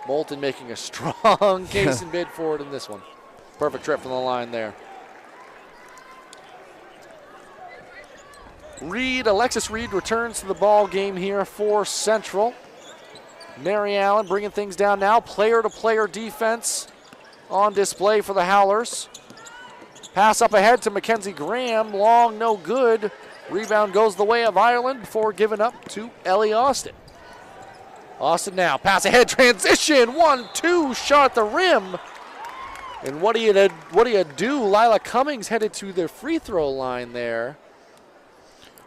Moulton making a strong case and bid for it in this one. Perfect trip from the line there. Alexis Reed returns to the ball game here for Central. Mary Allen bringing things down now. Player-to-player defense on display for the Howlers. Pass up ahead to Mackenzie Graham. Long, no good. Rebound goes the way of Ireland before giving up to Ellie Austin. Austin now. Pass ahead, transition. 1-2, shot at the rim. And what do you do? Lila Cummings headed to the free throw line there.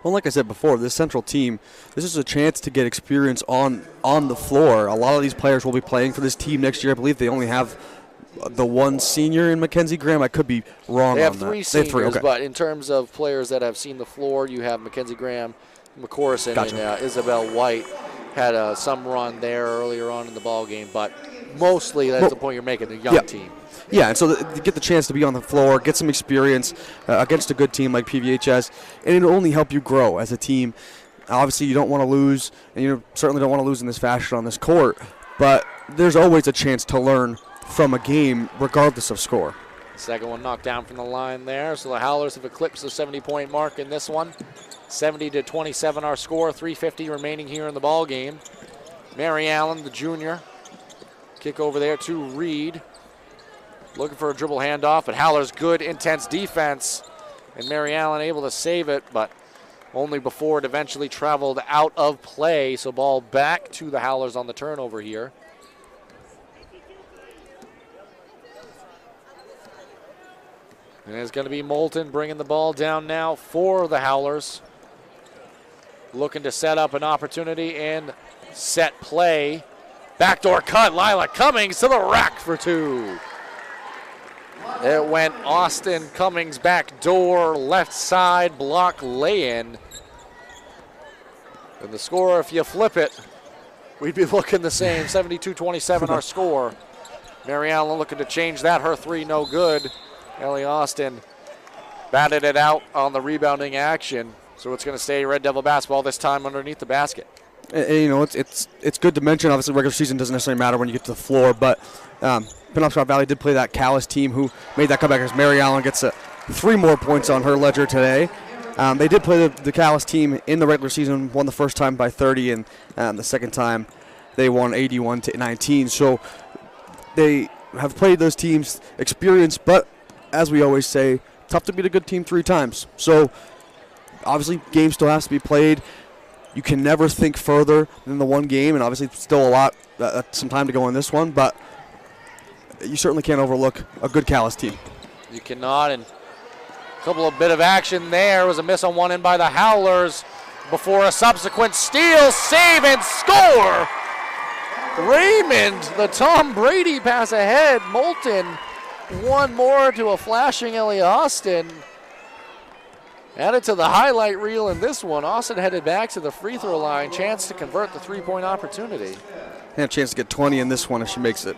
Well, like I said before, this Central team, this is a chance to get experience on the floor. A lot of these players will be playing for this team next year. I believe they only have the one senior in Mackenzie Graham. I could be wrong on that. They have 3 seniors, okay. But in terms of players that have seen the floor, you have Mackenzie Graham, McCorson, Gotcha. and Isabel White had some run there earlier on in the ball game. But mostly, that's the point you're making, the young team. Yeah, and so to get the chance to be on the floor, get some experience against a good team like PVHS, and it'll only help you grow as a team. Obviously, you don't want to lose, and you certainly don't want to lose in this fashion on this court, but there's always a chance to learn from a game regardless of score. Second one knocked down from the line there, so the Howlers have eclipsed the 70-point mark in this one. 70-27 our score, 3:50 remaining here in the ball game. Mary Allen, the junior, kick over there to Reed. Looking for a dribble handoff, but Howler's good, intense defense. And Mary Allen able to save it, but only before it eventually traveled out of play. So ball back to the Howlers on the turnover here. And it's going to be Moulton bringing the ball down now for the Howlers. Looking to set up an opportunity and set play. Backdoor cut, Lila Cummings to the rack for 2. It went Austin Cummings back door, left side block lay-in. And the score, if you flip it, we'd be looking the same, 72-27 our score. Mary Allen looking to change that, her 3 no good. Ellie Austin batted it out on the rebounding action. So it's going to stay Red Devil basketball, this time underneath the basket. And, you know, it's good to mention, obviously regular season doesn't necessarily matter when you get to the floor, but Penobscot Valley did play that Callis team who made that comeback as Mary Allen gets 3 more points on her ledger today. They did play the Callis team in the regular season, won the first time by 30, and the second time they won 81-19. So they have played those teams, experienced, but as we always say, tough to beat a good team 3 times. So obviously game still has to be played. you can never think further than the one game, and obviously still a lot, some time to go in this one, but you certainly can't overlook a good Calais team. You cannot, and a couple of bit of action there. Was a miss on one end by the Howlers before a subsequent steal, save, and score. Raymond, the Tom Brady pass ahead. Moulton, one more to a flashing Ellie Austin. Added to the highlight reel in this one. Austin headed back to the free throw line. Chance to convert the three-point opportunity. And a chance to get 20 in this one if she makes it.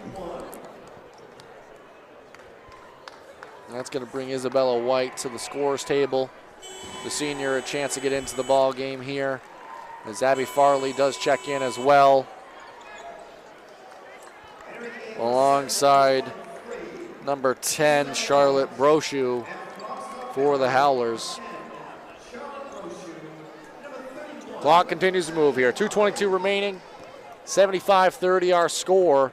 That's going to bring Isabella White to the scorers table. The senior a chance to get into the ball game here, as Abby Farley does check in as well, alongside number 10 Charlotte Brochu for the Howlers. Clock continues to move here. 2:22 remaining. 75-30 our score.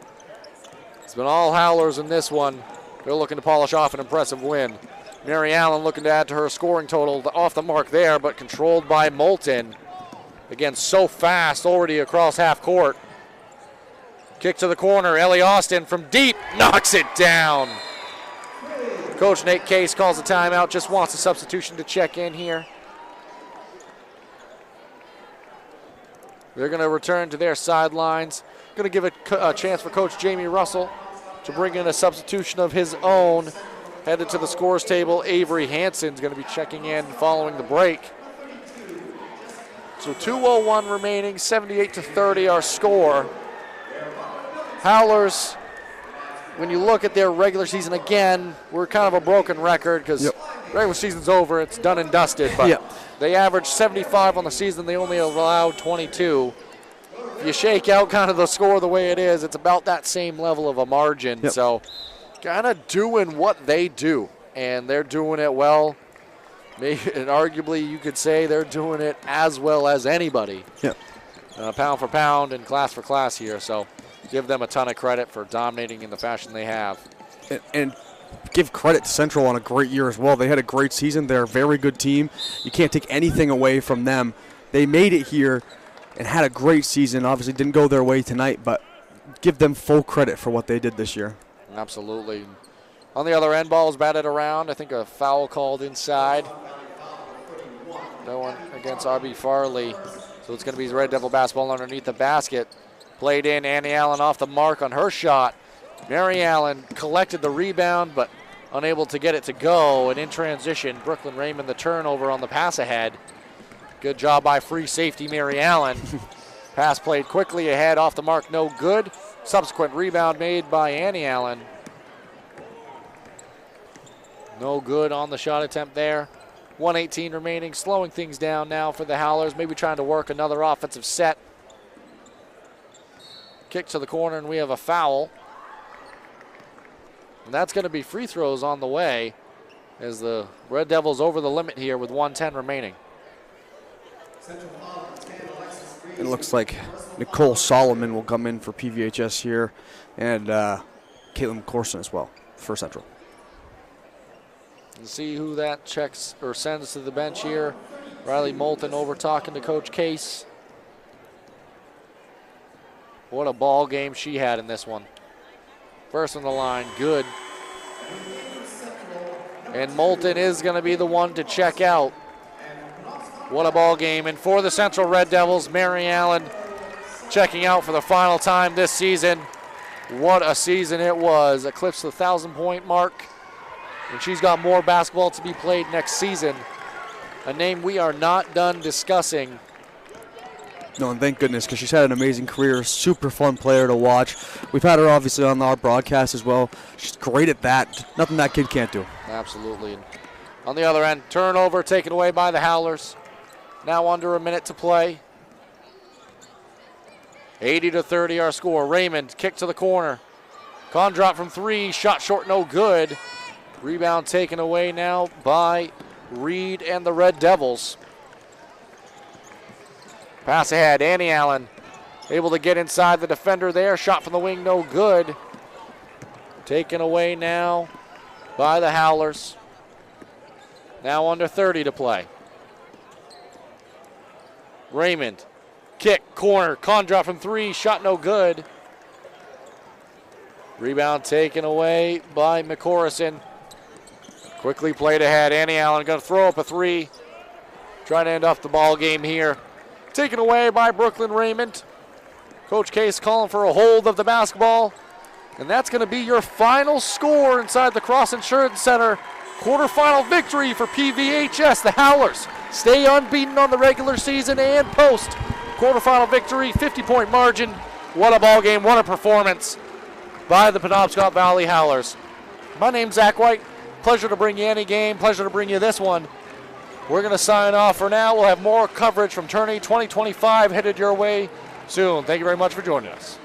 It's been all Howlers in this one. They're looking to polish off an impressive win. Mary Allen looking to add to her scoring total, off the mark there, but controlled by Moulton. Again, so fast, already across half court. Kick to the corner, Ellie Austin from deep, knocks it down. Coach Nate Case calls a timeout, just wants a substitution to check in here. They're going to return to their sidelines. Going to give a chance for Coach Jamie Russell to bring in a substitution of his own. Headed to the scores table, Avery Hansen's going to be checking in following the break. So 2:01 remaining, 78-30 our score. Howlers, when you look at their regular season again, we're kind of a broken record because regular season's over, it's done and dusted, but they averaged 75 on the season, they only allowed 22. If you shake out kind of the score the way it is, it's about that same level of a margin. So kind of doing what they do, and they're doing it well. Maybe, and arguably you could say they're doing it as well as anybody. Pound for pound and class for class here, so give them a ton of credit for dominating in the fashion they have. And give credit to Central on a great year as well. They had a great season. They're a very good team. You can't take anything away from them. They made it here and had a great season. Obviously didn't go their way tonight, but give them full credit for what they did this year. Absolutely. On the other end, ball is batted around. I think a foul called inside. No one against RB Farley. So it's going to be Red Devil basketball underneath the basket. Played in, Annie Allen off the mark on her shot. Mary Allen collected the rebound, but unable to get it to go. And in transition, Brooklyn Raymond the turnover on the pass ahead. Good job by free safety Mary Allen. Pass played quickly ahead, off the mark, no good. Subsequent rebound made by Annie Allen. No good on the shot attempt there. 1:18 remaining, slowing things down now for the Howlers, maybe trying to work another offensive set. Kick to the corner, and we have a foul. And that's going to be free throws on the way as the Red Devils over the limit here with 1:10 remaining. It looks like Nicole Solomon will come in for PVHS here, and Caitlin Corson as well for Central. And see who that checks or sends to the bench here. Riley Moulton over talking to Coach Case. What a ball game she had in this one. First on the line, good. And Moulton is going to be the one to check out. What a ball game. And for the Central Red Devils, Mary Allen checking out for the final time this season. What a season it was. Eclipsed the 1,000-point mark. And she's got more basketball to be played next season. A name we are not done discussing. No, and thank goodness, because she's had an amazing career, super fun player to watch. We've had her obviously on our broadcast as well. She's great at that. Nothing that kid can't do. Absolutely. And on the other end, turnover taken away by the Howlers. Now under a minute to play. 80-30 our score. Raymond, kick to the corner. Con drop from three, shot short, no good. Rebound taken away now by Reed and the Red Devils. Pass ahead, Annie Allen able to get inside the defender there. Shot from the wing, no good. Taken away now by the Howlers. Now under 30 to play. Raymond Kick, corner, Condra from 3, shot no good. Rebound taken away by McCorrison. Quickly played ahead. Annie Allen going to throw up a 3. Trying to end off the ball game here. Taken away by Brooklyn Raymond. Coach Case calling for a hold of the basketball. And that's going to be your final score inside the Cross Insurance Center. Quarterfinal victory for PVHS. The Howlers stay unbeaten on the regular season and post. Quarterfinal victory, 50-point margin. What a ball game, what a performance by the Penobscot Valley Howlers. My name's Zach White. Pleasure to bring you any game, pleasure to bring you this one. We're going to sign off for now. We'll have more coverage from Tourney 2025 headed your way soon. Thank you very much for joining us.